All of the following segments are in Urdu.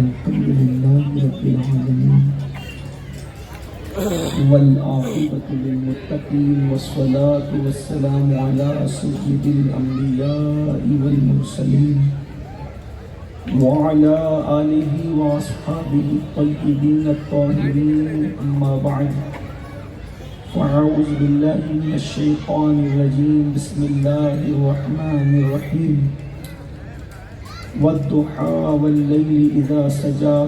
الحمد لله رب العالمين والعاقبة للمتقين والصلاة والسلام على سيد الأنبياء والمرسلين وعلى آله وأصحابه الطيبين الطاهرين أما بعد فأعوذ بالله من الشيطان الرجيم بسم الله الرحمن الرحيم والضحى والليل إذا سجى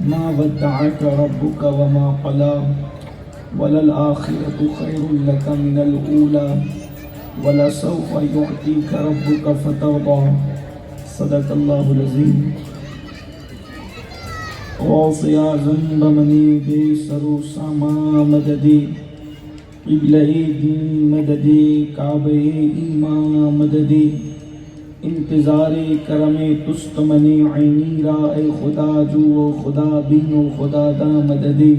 ما ودعك ربك وما قلى وللآخرة خير لك من الأولى ولسوف يعطيك ربك فترضى صدق الله العظيم غوث اعظم بمنی بے سرو ساما مددی قبلہ دین مددی کعبہ ایمان مددی انتظار کرم تست منی عینی را اے خدا جو و خدا بین و خدا دا مددی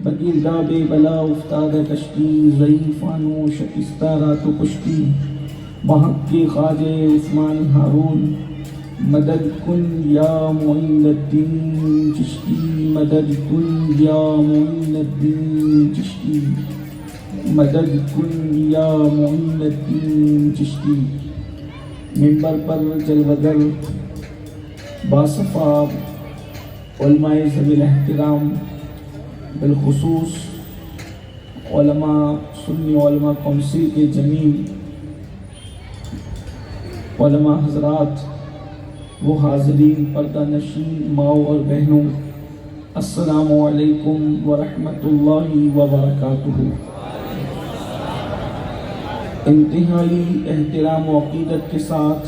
بگیردہ بے بلا افتادہ کشتی ضعیفان و شکستہ رات و کشتی محق کے خواجہ عثمان ہارون مدد کن یا معین الدین چشتی مدد کن یا معین الدین چشتی مدد کن یا معین الدین چشتی منبر پر جلوگر باصفاب علماء ذوی الاحترام بالخصوص علماء سنی علماء کونسل کے جمیع علماء حضرات وہ حاضرین پردہ نشین ماؤں اور بہنوں السلام علیکم ورحمۃ اللہ وبرکاتہ۔ انتہائی احترام و عقیدت کے ساتھ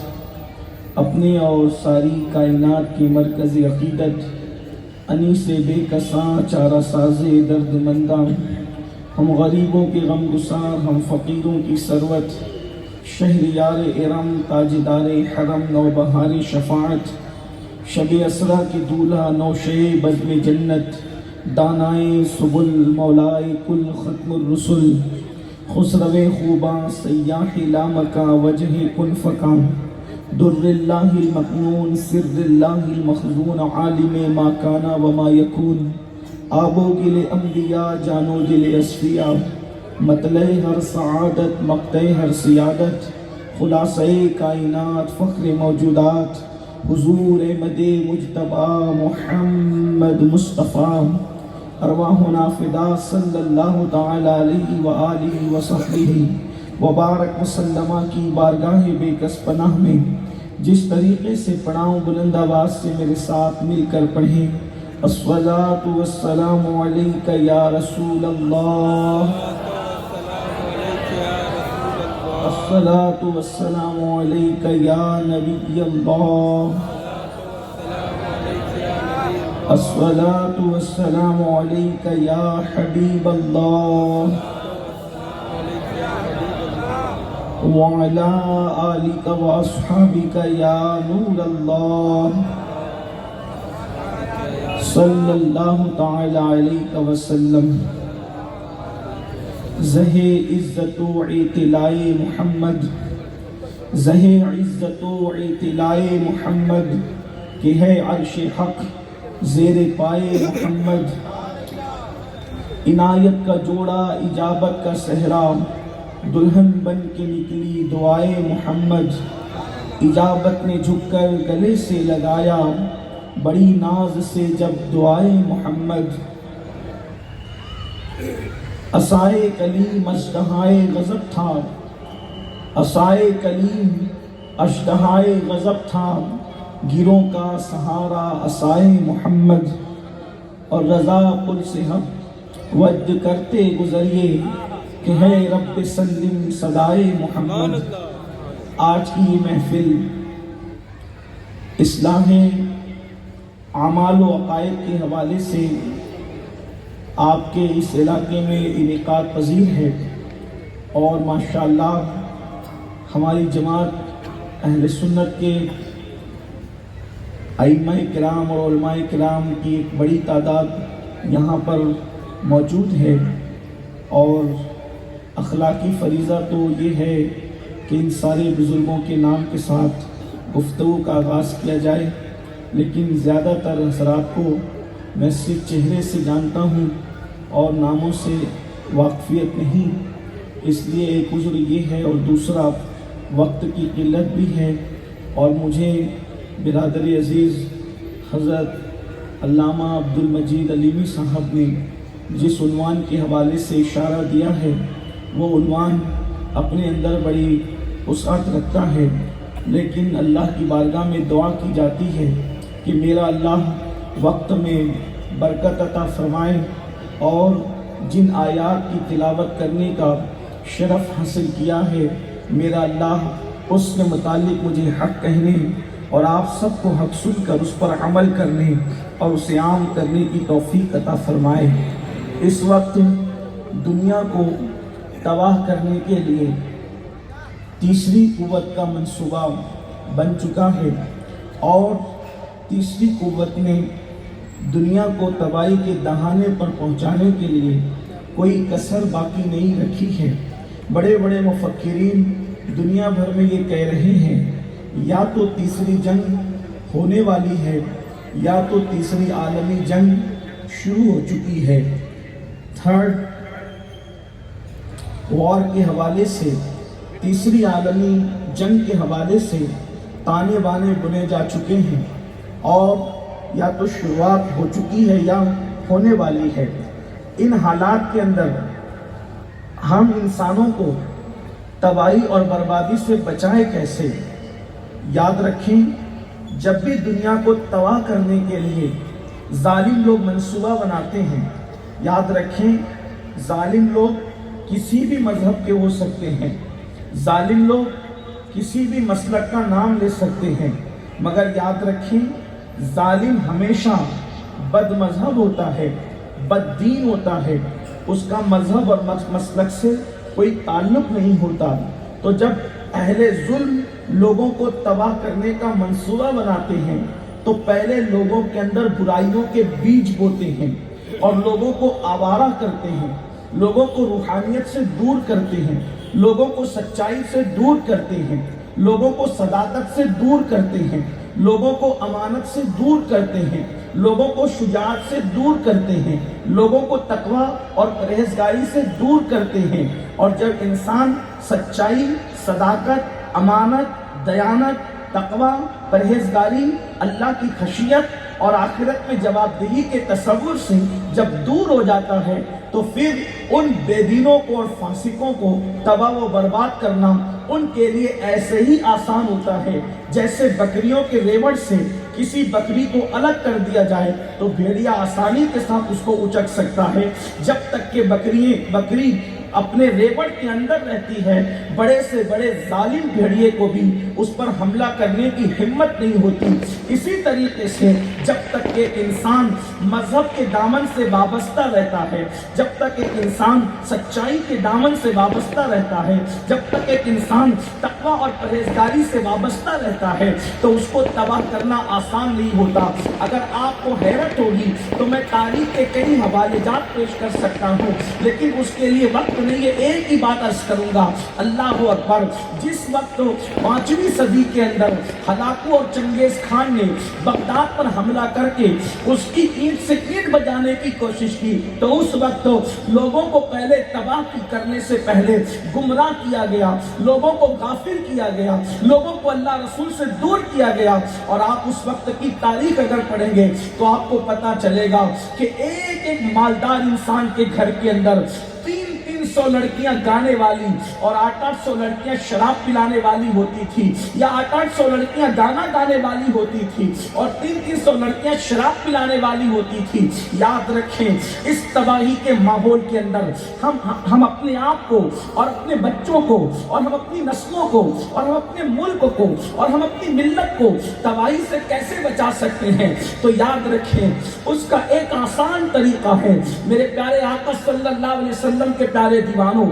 اپنے اور ساری کائنات کی مرکزی عقیدت انیس بے کساں چارہ ساز درد منداں ہم غریبوں کے غم گسار ہم فقیروں کی ثروت شہریار ارم تاجدار حرم نوبہار شفاعت شب اسرا کی دولہ نوشے بزم جنت دانائے سبل مولائے کل ختم الرسل خسرو خوباں سیاح لامکا وجہ کن فکاں در اللہ المکنون سر اللہ المخزون عالم ما کانا وما یکون آب و گل انبیاء جانو دل اصفیاء مطلع ہر سعادت مقطع ہر سیادت خلاصہ کائنات فخر موجودات حضور مد مجتبی محمد مصطفیٰ ارواحنا فدا صلی اللہ تعالی علیہ وآلہ وصحبہ وبارک وسلم کی بارگاہ بے کس پناہ میں جس طریقے سے پڑھاؤں بلند آواز سے میرے ساتھ مل کر پڑھیں الصلاۃ والسلام علیک یا رسول اللہ الصلاۃ والسلام علیک یا نبی اللہ الصلاۃ والسلام علیک یا حبیب اللہ وعلی آلک واصحابک یا نور اللہ صلی اللہ تعالی علیہ وسلم۔ زہ عزت و اطلاع محمد زہ عزت و اطلاع محمد کہ ہے عرش حق زیر پائے محمد عنایت کا جوڑا اجابت کا صحرا دلہن بن کے نکلی دعائے محمد اجابت نے جھک کر گلے سے لگایا بڑی ناز سے جب دعائے محمد عصائے کلیم اشتہائے غضب تھا عصائے کلیم اشتہائے غضب تھا گیروں کا سہارا عصائے محمد اور رضا قل سے ہم ود کرتے گزریے کہ ہے رب سلم صدائے محمد۔ آج کی یہ محفل اصلاح اعمال و عقائد کے حوالے سے آپ کے اس علاقے میں انعقاد پذیر ہے اور ماشاءاللہ ہماری جماعت اہل سنت کے ائمہ کرام اور علماء کرام کی ایک بڑی تعداد یہاں پر موجود ہے اور اخلاقی فریضہ تو یہ ہے کہ ان سارے بزرگوں کے نام کے ساتھ گفتگو کا آغاز کیا جائے لیکن زیادہ تر حضرات کو میں صرف چہرے سے جانتا ہوں اور ناموں سے واقفیت نہیں، اس لیے ایک عذر یہ ہے اور دوسرا وقت کی قلت بھی ہے۔ اور مجھے برادر عزیز حضرت علامہ عبدالمجید علیمی صاحب نے جس عنوان کے حوالے سے اشارہ دیا ہے وہ عنوان اپنے اندر بڑی وسعت رکھتا ہے، لیکن اللہ کی بارگاہ میں دعا کی جاتی ہے کہ میرا اللہ وقت میں برکت عطا فرمائے اور جن آیات کی تلاوت کرنے کا شرف حاصل کیا ہے میرا اللہ اس کے متعلق مجھے حق کہنے اور آپ سب کو حق سن کر اس پر عمل کرنے اور اسے عام کرنے کی توفیق عطا فرمائے۔ اس وقت دنیا کو تباہ کرنے کے لیے تیسری قوت کا منصوبہ بن چکا ہے، اور تیسری قوت نے دنیا کو تباہی کے دہانے پر پہنچانے کے لیے کوئی کسر باقی نہیں رکھی ہے۔ بڑے بڑے مفکرین دنیا بھر میں یہ کہہ رہے ہیں یا تو تیسری جنگ ہونے والی ہے یا تو تیسری عالمی جنگ شروع ہو چکی ہے۔ تھرڈ وار کے حوالے سے، تیسری عالمی جنگ کے حوالے سے تانے بانے بنے جا چکے ہیں اور یا تو شروعات ہو چکی ہے یا ہونے والی ہے۔ ان حالات کے اندر ہم انسانوں کو تباہی اور بربادی سے بچائیں کیسے؟ یاد رکھیں، جب بھی دنیا کو تباہ کرنے کے لیے ظالم لوگ منصوبہ بناتے ہیں، یاد رکھیں ظالم لوگ کسی بھی مذہب کے ہو سکتے ہیں، ظالم لوگ کسی بھی مسلک کا نام لے سکتے ہیں، مگر یاد رکھیں ظالم ہمیشہ بد مذہب ہوتا ہے، بد دین ہوتا ہے، اس کا مذہب اور مسلک سے کوئی تعلق نہیں ہوتا۔ تو جب اہل ظلم لوگوں کو تباہ کرنے کا منصوبہ بناتے ہیں تو پہلے لوگوں کے اندر برائیوں کے بیج بوتے ہیں اور لوگوں کو آوارہ کرتے ہیں، لوگوں کو روحانیت سے دور کرتے ہیں، لوگوں کو سچائی سے دور کرتے ہیں، لوگوں کو صداقت سے دور کرتے ہیں، لوگوں کو امانت سے دور کرتے ہیں، لوگوں کو شجاعت سے دور کرتے ہیں، لوگوں کو تقوی اور پرہیزگاری سے دور کرتے ہیں۔ اور جب انسان سچائی، صداقت، امانت، دیانت، تقوی، پرہیزگاری، اللہ کی خشیت اور آخرت میں جواب دہی کے تصور سے جب دور ہو جاتا ہے تو پھر ان بے دینوں کو اور فاسقوں کو تباہ و برباد کرنا ان کے لیے ایسے ہی آسان ہوتا ہے جیسے بکریوں کے ریوڑ سے کسی بکری کو الگ کر دیا جائے تو بھیڑیا آسانی کے ساتھ اس کو اچک سکتا ہے۔ جب تک کہ بکری اپنے ریوڑ کے اندر رہتی ہے، بڑے سے بڑے ظالم بھیڑیے کو بھی اس پر حملہ کرنے کی ہمت نہیں ہوتی۔ اسی طریقے سے جب تک کہ انسان مذہب کے دامن سے وابستہ رہتا ہے، جب تک ایک انسان سچائی کے دامن سے وابستہ رہتا ہے، جب تک ایک انسان تقوی اور پرہیزگاری سے وابستہ رہتا ہے تو اس کو تباہ کرنا آسان نہیں ہوتا۔ اگر آپ کو حیرت ہوگی تو میں تاریخ کے کئی حوالے جات پیش کر سکتا ہوں، لیکن اس کے لیے وقت نہیں ہے۔ ایک ہی بات عرض کروں گا، اللہ اکبر، جس وقت 5ویں صدی کے اندر ہلاکو اور چنگیز خان نے بغداد پر حملہ کر کے اس کی اینٹ سے اینٹ بجانے کی کوشش کی تو اس وقت لوگوں کو پہلے تباہ کرنے سے پہلے گمراہ کیا گیا، لوگوں کو غافل کیا گیا، لوگوں کو اللہ رسول سے دور کیا گیا۔ اور آپ اس وقت کی تاریخ اگر پڑھیں گے تو آپ کو پتا چلے گا کہ ایک ایک مالدار انسان کے گھر کے اندر 300 لڑکیاں گانے والی اور 800 لڑکیاں شراب پلانے والی ہوتی تھی، یا 800 لڑکیاں گانا گانے والی ہوتی تھی اور 300 لڑکیاں شراب پلانے والی ہوتی تھی۔ یاد رکھیں اس تباہی کے ماحول کے اندر ہم اپنے آپ کو اور اپنے بچوں کو اور ہم اپنی نسلوں کو اور ہم اپنے ملک کو اور ہم اپنی ملت کو تباہی سے کیسے بچا سکتے ہیں؟ تو یاد رکھیں اس کا ایک آسان طریقہ ہے۔ میرے پیارے آقا صلی اللہ علیہ وسلم کے پیارے دیوانوں،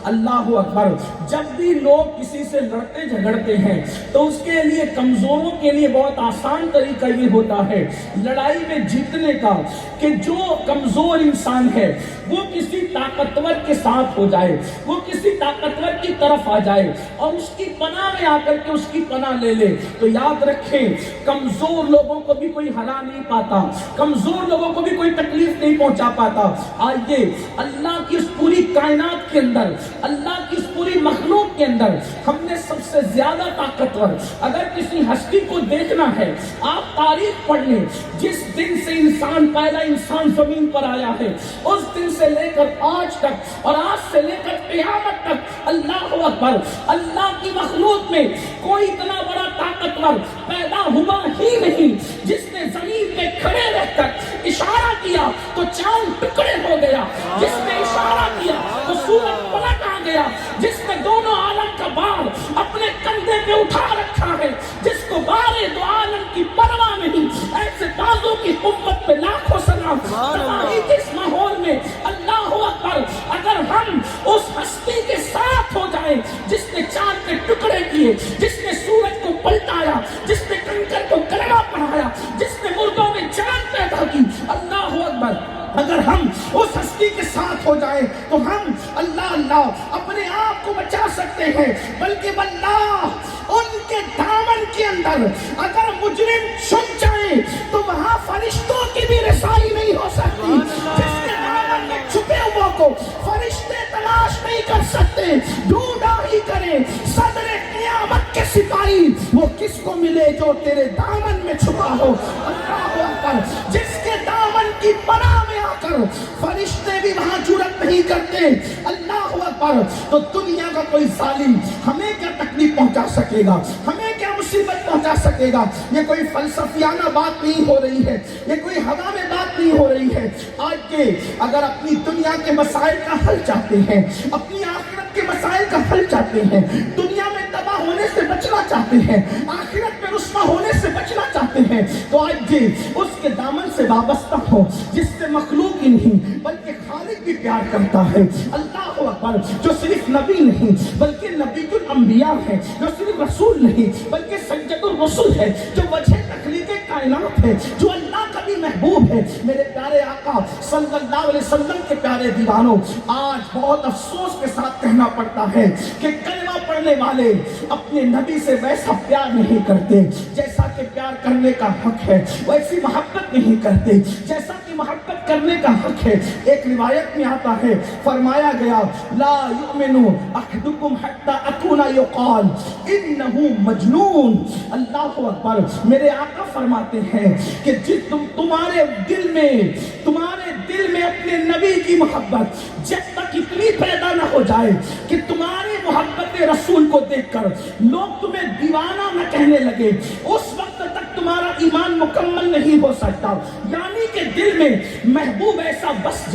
اللہ اکبر، جب جب بھی لوگ کسی سے لڑتے جھگڑتے ہیں تو اس کے لیے کمزوروں کے لیے بہت آسان طریقہ یہ ہوتا ہے لڑائی میں جیتنے کا کہ جو کمزور انسان ہے وہ کسی طاقتور کے ساتھ ہو جائے، وہ کسی طاقتور کی طرف آ جائے اور اس کی پناہ میں آ کر کے اس کی پناہ لے لے۔ تو یاد رکھیں کمزور لوگوں کو بھی کوئی ہرا نہیں پاتا، کمزور لوگوں کو بھی کوئی تکلیف نہیں پہنچا پاتا۔ آئیے اللہ کی اس پوری کائنات کے اندر، اللہ کی اس پوری مخلوق کے اندر ہم نے سب سے زیادہ طاقتور اگر کسی ہستی کو دیکھنا ہے، آپ تاریخ پڑھ لیں، جس دن سے انسان پہلا انسان زمین پر آیا ہے اس دن سے لے کر آج تک اور آج سے لے کر قیامت تک اللہ اکبر، اللہ کی مخلوق میں کوئی اتنا بڑا طاقتور پیدا ہوا ہی نہیں جس نے زمین میں کھڑے رہ کر اشارہ کیا تو چاند ٹکڑے ہو گیا، جس نے اشارہ کیا تو سورج پلٹ آ گیا، جس نے دونوں عالم کا بار اپنے کندھے پہ اٹھا رکھا ہے، جس کو بارے دو عالم کی پرواہ نہیں، ایسے بازو کی قوت پہ لاکھوں سلام۔ تباہی کے اس ماحول میں اللہ اکبر اگر ہم اس ہستی کے ساتھ ہو جائیں جس نے چاند کے ٹکڑے کیے، جس نے سورج کو پلٹایا، جس نے کنکر کو کلمہ پڑھایا، جس نے مردوں میں جان پیدا کی، اللہ اکبر اگر ہم اس ہستی کے ساتھ ہو جائیں تو ہم اللہ اپنے آپ کو بچا سکتے ہیں، بلکہ واللہ ان کے دامن کے اندر اگر مجرم چھپ جائیں تو وہاں فرشتوں کی بھی رسائی نہیں ہو سکتی۔ جس کے دامن میں چھپے ہوا کو فرشتے تلاش نہیں کر سکتے، ڈھونڈا ہی کریں صدر قیامت کے سپاہی وہ کس کو ملے جو تیرے دامن میں چھپا ہو۔ اللہ اکبر، جس کے دامن کی پناہ میں آ کر فرشتے بھی وہاں جرأت نہیں کرتے، اللہ اکبر، تو دنیا کا کوئی ظالم ہمیں کیا تکلیف پہنچا سکے گا، ہمیں کیا مصیبت پہنچا سکے گا۔ یہ کوئی فلسفیانہ بات نہیں ہو رہی ہے، یہ کوئی ہوا میں بات نہیں ہو رہی ہے۔ آج کے اگر اپنی دنیا کے مسائل کا حل چاہتے ہیں، اپنی آخرت کے مسائل کا حل چاہتے ہیں، دنیا میں تباہ ہونے سے بچنا چاہتے ہیں، آخرت میں رسوا ہونے سے بچنا چاہتے ہیں، تو آج اس کے دامن سے وابستہ ہو جس سے مخلوق ہی نہیں بلکہ خالق بھی پیار کرتا ہے۔ اللہ اکبر، جو صرف نبی نہیں بلکہ نبی الانبیاء ہے، جو صرف رسول نہیں بلکہ سید الرسل ہے، جو وجہ تخلیق کائنات ہے، جو اللہ کا بھی محبوب ہے۔ میرے پیارے آقا صلی اللہ علیہ وسلم کے پیارے دیوانوں، آج بہت افسوس کے ساتھ کہنا پڑتا ہے کہ کلمہ پڑھنے والے اپنے نبی سے ویسا پیار نہیں کرتے جیسا کہ پیار کرنے کا حق ہے، ویسی محبت نہیں کرتے جیسا کہ محبت کرنے کا حق ہے۔ ایک روایت میں آتا ہے، فرمایا گیا لا یؤمن احدکم حتی اکون یقال انہ مجنون۔ اللہ اکبر، میرے آقا فرماتے ہیں کہ تمہارے دل میں اپنے نبی کی محبت جب تک اتنی پیدا نہ ہو جائے کہ تمہاری محبت رسول کو دیکھ کر لوگ تمہیں دیوانہ نہ کہنے لگے، اس وقت تک تمہارا ایمان مکمل نہیں ہو سکتا۔ یعنی کہ دل میں محبوب ایسا بس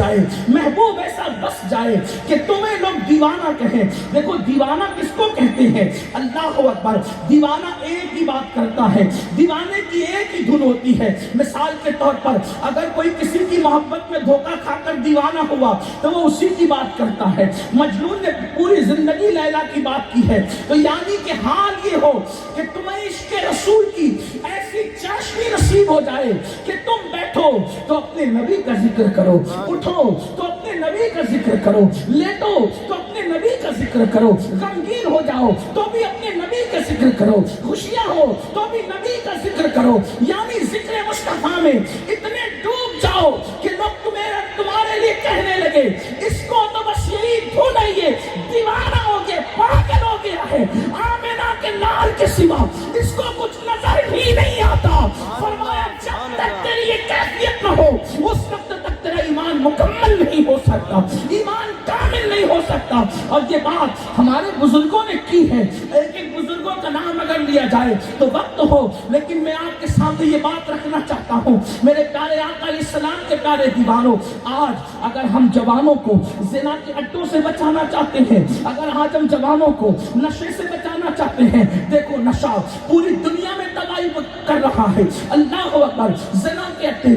جائے کہ تمہیں لوگ دیوانہ کہیں۔ دیکھو دیوانہ کس کو کہتے ہیں؟ اللہ اکبر، دیوانہ ایک ہی بات کرتا ہے، دیوانے کی ایک ہی دھن ہوتی ہے۔ مثال کے طور پر اگر کوئی کسی کی محبت میں دھوکہ کھا کر دیوانہ ہوا تو وہ اسی کی بات کرتا ہے۔ مجنون نے پوری زندگی لیلا کی بات کی ہے، تو یعنی کہ حال یہ ہو کہ تمہیں عشق رسول کی ایسی چاشنی نصیب ہو جائے کہ تم بیٹھو تو اپنے نبی کا ذکر کرو، اٹھو تو اپنے نبی کا ذکر کرو، لیٹو تو اپنے نبی کا ذکر کرو، غمگین ہو جاؤ تو بھی اپنے نبی کا ذکر کرو، خوشیاں ہو تو بھی نبی کا ذکر کرو۔ یعنی ذکر مصطفیٰ میں اتنے ڈوب جاؤ کہ لوگ تمہارے لیے کہنے لگے اس کو تو بس یہی بھولائیے، دیوانہ ہو گیا، پاگل ہو گیا ہے، آمنہ کے لال کے سوا اس کو کچھ نظر ہی نہیں آتا۔ فرمایا جب تک تیری یہ کیفیت نہ ہو اس وقت تک تیرا ایمان مکمل نہیں ہو سکتا، ایمان کامل نہیں ہو سکتا۔ اور یہ بات ہمارے بزرگوں نے کی ہے، ایک بزرگوں کا نام اگر لیا جائے تو وقت ہو، لیکن میں آپ کے سامنے یہ بات رکھنا چاہتا ہوں میرے پیارے آقا علیہ السلام کے پیارے دیوانوں، آج اگر ہم جوانوں کو زنا کے اڈوں سے بچانا چاہتے ہیں، اگر آج ہم جوانوں کو نشے سے بچانا چاہتے ہیں، دیکھو نشہ پوری دنیا میں تباہی کر رہا ہے۔ اللہ اکبر، زنا کے اڈے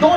2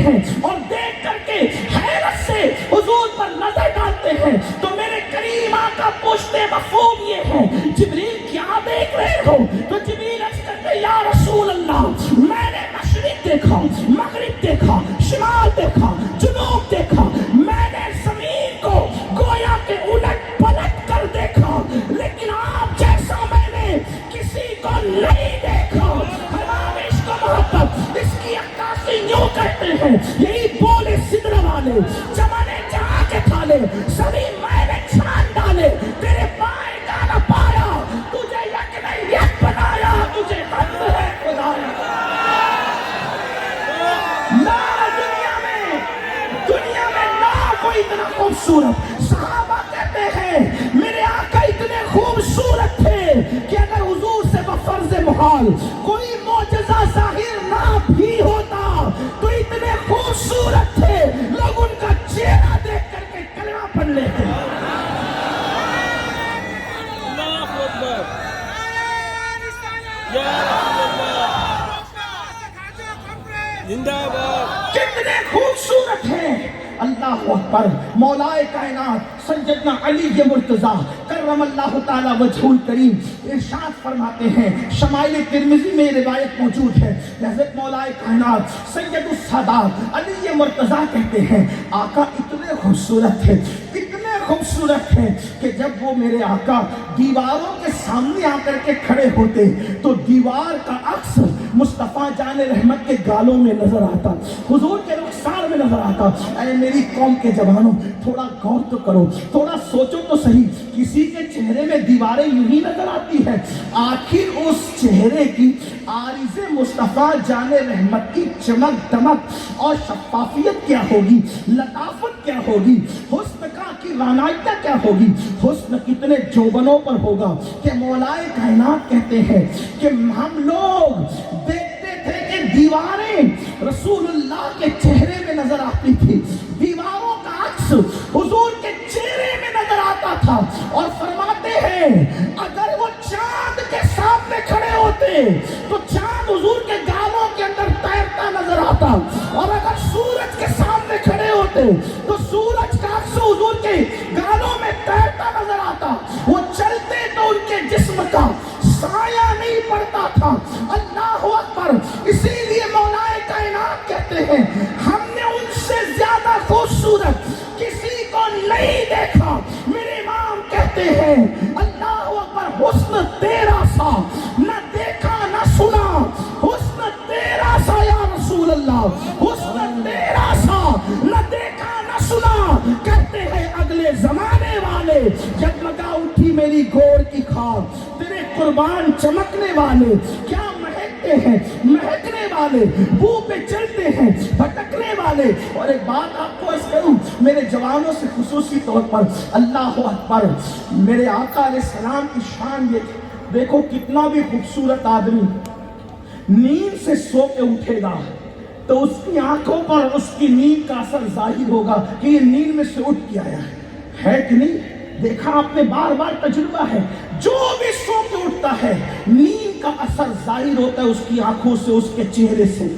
ہیں اور دیکھ کر کے حیرت سے حضور پر نظر ڈالتے ہیں تو میرے کریم آقا پوچھتے مفہوم یہ ہے جبریل کیا دیکھ رہے ہو؟ تو جبریل عرض کرتے یا رسول اللہ میں نے مشرق دیکھا، مغرب دیکھا، شمال دیکھا، جنوب دیکھا، میں نے زمین کو گویا کہ الٹ پلٹ کر دیکھا، لیکن آپ جیسا میں نے کسی کو نہیں دیکھا۔ ہمارے عشق و محبت اس کی عکاسی یوں کرتے ہیں، یہی بولے سدرہ والے چمنے جہاں کے تھالے سبھی میں نے چھان ڈالے، تیرے پائے کا نہ پایا، تجھے یک نہیں یک بنایا، تجھے حد ہے خدایا۔ نہ دنیا میں نہ کوئی اتنا خوبصورت، صحابہ کہتے ہیں میرے آقا اتنے خوبصورت تھے کہ اگر حضور سے بفرض محال کوئی معجزہ ظاہر نہ بھی ہوتا تو اتنے خوبصورت تھے لوگ ان کا چہرہ دیکھ کر کے کلمہ پڑھ لیتے۔ کتنے خوبصورت ہیں، اللہ اکبر۔ مولا کائنات سیدنا علی مرتضیٰ کرم اللہ تعالی وجہہ الکریم ارشاد فرماتے ہیں، شمائل ترمذی میں روایت موجود ہے، حضرت مولا کائنات سید السادات علی مرتضیٰ کہتے ہیں آقا اتنے خوبصورت تھے، اتنے خوبصورت تھے کہ جب وہ میرے آقا دیواروں کے سامنے آ کر کے کھڑے ہوتے تو دیوار کا عکس مصطفیٰ جان رحمت کے گالوں میں نظر آتا، حضور کے رخسار میں نظر آتا۔ اے میری قوم کے جوانوں تھوڑا غور تو کرو، تھوڑا سوچو تو صحیح، کسی کے چہرے میں دیواریں یوں ہی نظر آتی ہے، آخر اس چہرے کی عارض مصطفیٰ جان رحمت کی چمک دمک اور شفافیت کیا ہوگی، لطافت کیا ہوگی، حسن کا کی رانائیتا کیا ہوگی، حسن کتنے جوبنوں پر ہوگا کہ مولا کائنات کہتے ہیں کہ ہم لوگ دیکھتے تھے کہ دیواریں رسول اللہ کے چہرے میں نظر آتی تھی، دیواروں کا عکس حضور کے چہرے میں نظر آتا تھا، اور فرماتے ہیں اگر وہ چاند کے سامنے کھڑے ہوتے تو چاند حضور کے گالوں کے اندر تیرتا نظر آتا، اور اگر سورج کے سامنے کھڑے ہوتے تو سورج کا عکس حضور کے گالوں میں تیرتا نظر آتا، وہ چلتے تو ان کے جسم کا سایہ نہیں پڑتا تھا۔ اللہ اکبر۔ اسی لیے مولا کائنات کہتے ہیں ہم نے ان سے زیادہ خوبصورت کسی کو نہیں دیکھا۔ میرے امام کہتے ہیں اللہ اکبر، حسن تیرا سا نہ دیکھا نہ سنا، حسن تیرا سا یا رسول اللہ، حسن تیرا سا نہ دیکھا نہ سنا۔ کہتے ہیں اگلے زمانے والے جگمگا اٹھی میری گور کی خاک، تیرے قربان چمکنے والے کیا مہکتے ہیں، مہکنے والے بو پہ چلتے ہیں، بھٹکنے والے۔ اور ایک بات آپ کو عرض کروں میرے جوانوں سے خصوصی طور پر، اللہ اکبر، میرے آقا علیہ السلام کی شان یہ دیکھو، کتنا بھی خوبصورت آدمی نیند سے سو کے اٹھے گا تو اس کی آنکھوں پر اس کی نیند کا اثر ظاہر ہوگا کہ یہ نیند میں سے اٹھ کے آیا ہے کہ نہیں؟ دیکھا آپ نے، بار بار تجربہ ہے، جو بھی سو کے اٹھتا ہے نیند کا اثر ظاہر ہوتا ہے اس کی آنکھوں سے، اس کے چہرے سے۔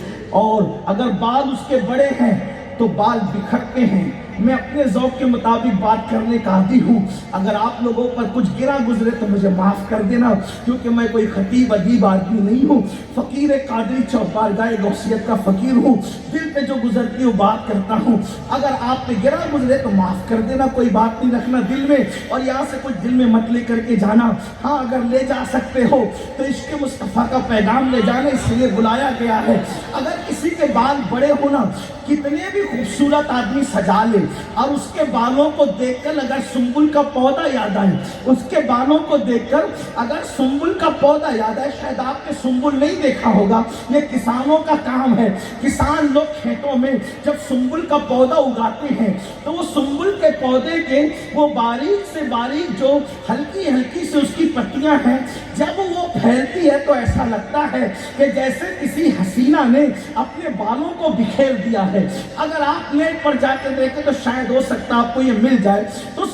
اور اگر بال اس کے بڑے ہیں تو بال بکھرتے ہیں۔ میں اپنے ذوق کے مطابق بات کرنے کا عادی ہوں، اگر آپ لوگوں پر کچھ گرا گزرے تو مجھے معاف کر دینا، کیونکہ میں کوئی خطیب ادیب آدمی نہیں ہوں، فقیر قادری چوپارگاہ غوثیت کا فقیر ہوں، دل پہ جو گزرتی ہوں بات کرتا ہوں۔ اگر آپ پہ گرا گزرے تو معاف کر دینا، کوئی بات نہیں رکھنا دل میں، اور یہاں سے کچھ دل میں مت لے کر کے جانا۔ ہاں اگر لے جا سکتے ہو تو عشق مصطفیٰ کا پیغام لے جانا، اس لیے بلایا گیا ہے۔ اگر کسی کے بال بڑے ہونا، کتنے بھی خوبصورت آدمی سجا لے اور اس کے بالوں کو دیکھ کر اگر سنبل کا پودا یاد آئے، اس کے بالوں کو دیکھ کر اگر سنبل کا پودا یاد آئے، شاید آپ نے سنبل نہیں دیکھا ہوگا، یہ کسانوں کا کام ہے۔ کسان لوگ کھیتوں میں جب سنبل کا پودا اگاتے ہیں تو وہ سنبل کے پودے کے وہ باریک سے باریک جو ہلکی ہلکی سے اس کی پتیاں ہیں، جب وہ پھیلتی ہے تو ایسا لگتا ہے کہ جیسے کسی حسینہ نے اپنے بالوں کو بکھیر دیا ہے۔ اگر آپ نیٹ پر جا کے دیکھیں تو شاید ہو سکتا آپ کو یہ مل جائے۔ تو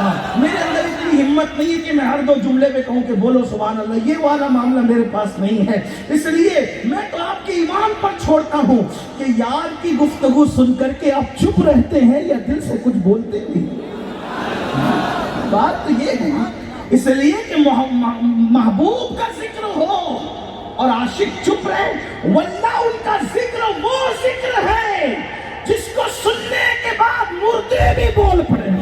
میرے اندر اتنی ہمت نہیں ہے کہ میں ہر دو جملے میں کہوں کہ بولو سبحان اللہ، یہ والا معاملہ میرے پاس نہیں ہے۔ اس لیے میں تو آپ کے ایمان پر چھوڑتا ہوں کہ یار کی گفتگو سن کر کے آپ چپ رہتے ہیں یا دل سے کچھ بولتے نہیں۔ بات تو یہ ہے، اس لیے کہ محبوب کا ذکر ہو اور عاشق چپ رہے، واللہ ان کا ذکر وہ ذکر ہے جس کو سننے کے بعد مردے بھی بول پڑے۔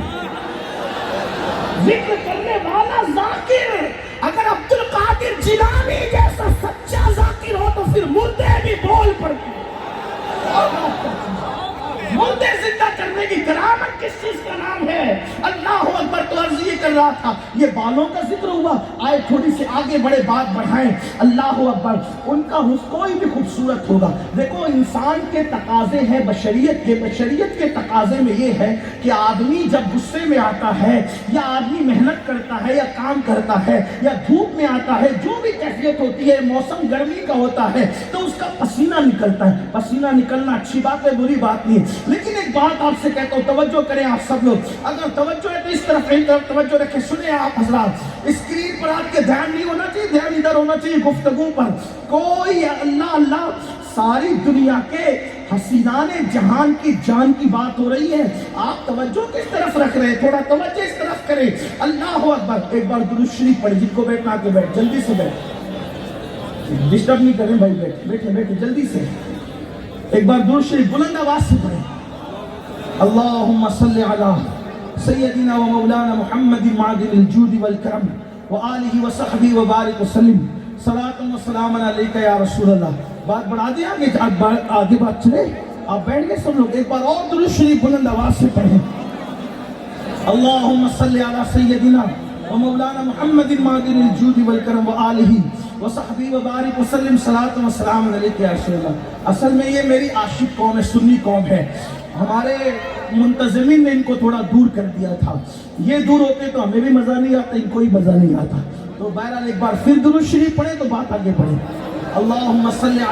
ذکر کرنے والا ذاکر اگر عبد القادر جیلانی جیسا سچا ذاکر ہو تو پھر مردے بھی بول پڑتے۔ مردے زندہ کرنے کی کرامت کس چیز کا نام ہے؟ اللہ اکبر۔ تو عرض یہ کر رہا تھا، یہ بالوں کا ذکر ہوا، آئے تھوڑی سی آگے بڑے بات بڑھائیں۔ اللہ اکبر۔ ان کا حسن کوئی بھی خوبصورت ہوگا۔ دیکھو انسان کے تقاضے ہیں بشریت کے تقاضے میں یہ ہے کہ آدمی جب غصے میں آتا ہے یا آدمی محنت کرتا ہے یا کام کرتا ہے یا دھوپ میں آتا ہے، جو بھی کیفیت ہوتی ہے، موسم گرمی کا ہوتا ہے تو اس کا پسینہ نکلتا ہے۔ پسینہ نکلنا اچھی بات ہے، بری بات نہیں ہے، لیکن ایک بات آپ سے کہتا ہوں، توجہ کریں آپ سب لوگ، اگر توجہ ہے تو اس طرف توجہ رکھیں، سنیں آپ حضرات، اسکرین پر آپ کے دھیان نہیں ہونا چاہیے، دھیان ادھر ہونا چاہیے گفتگو پر۔ کوئی اللہ اللہ، ساری دنیا کے حسینان جہان کی جان کی بات ہو رہی ہے، آپ توجہ کس طرف رکھ رہے ہیں؟ تھوڑا توجہ اس طرف کریں۔ اللہ اکبر۔ ایک بار درود شریف پڑھیں، جن کو بیٹھنا کے بیٹھ، جلدی سے بیٹھ، ڈسٹرب نہیں کریں بھائی، بیٹھے جلدی سے۔ ایک بار درود شریف بلند آواز سے پڑھیں۔ اللہم صلی علی سیدنا و مولانا محمد معدن الجود والکرم وآلہ وصحبہ وبارک وسلم، صلاۃ و سلام علیکہ یا رسول اللہ۔ بات بڑھا دیں آگے بات چلے، آپ بیٹھ گئے سب لوگ، ایک بار اور درود شریف بلند آواز سے پڑھیں۔ اللہم صلی علی سیدنا و مولانا محمد معدن الجود والکرم وآلہ وصحبہ وبارک وسلم، صلاۃ و سلام علیکہ یا رسول اللہ۔ اصل میں یہ میری عاشق قوم ہے، سنی قوم ہے، ہمارے منتظمین نے ان کو تھوڑا دور کر دیا تھا، یہ دور ہوتے تو ہمیں بھی مزہ نہیں آتا، ان کو ہی مزہ نہیں آتا، تو بہرحال ایک بار پھر درود شریف پڑھیں تو بات آگے بڑھے۔ اللہم صلی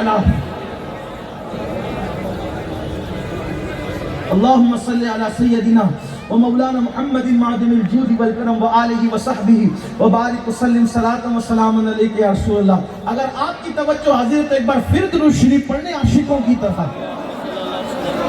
علی سیدنا و مولانا محمد معدن الجود والکرم وآلہ وصحبہ وبارک وسلم، صلاۃ و سلام علیکہ یا رسول اللہ۔ اگر آپ کی توجہ حاضر ہے تو ایک بار پھر درود شریف پڑھنے عاشقوں کی طرف۔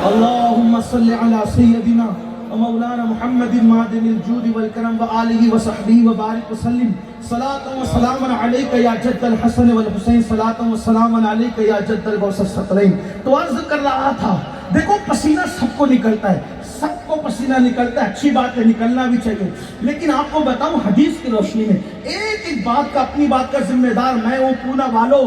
اللہم صلی علی سیدنا و مولانا محمد معدن الجود والکرم وآلہ وصحبہ وبارک وسلم، صلاۃ و سلام علیکہ یا جد الحسن والحسین، صلاۃ و سلام علیکہ یا جد الغوث الثقلین۔ تو عرض کر رہا تھا، دیکھو پسینہ سب کو نکلتا ہے، سب کو پسینہ نکلتا ہے، اچھی بات ہے، نکلنا بھی چاہیے، لیکن آپ کو بتاؤں حدیث کی روشنی میں ایک بات کا، اپنی بات کا ذمہ دار میں ہوں، پونا والو،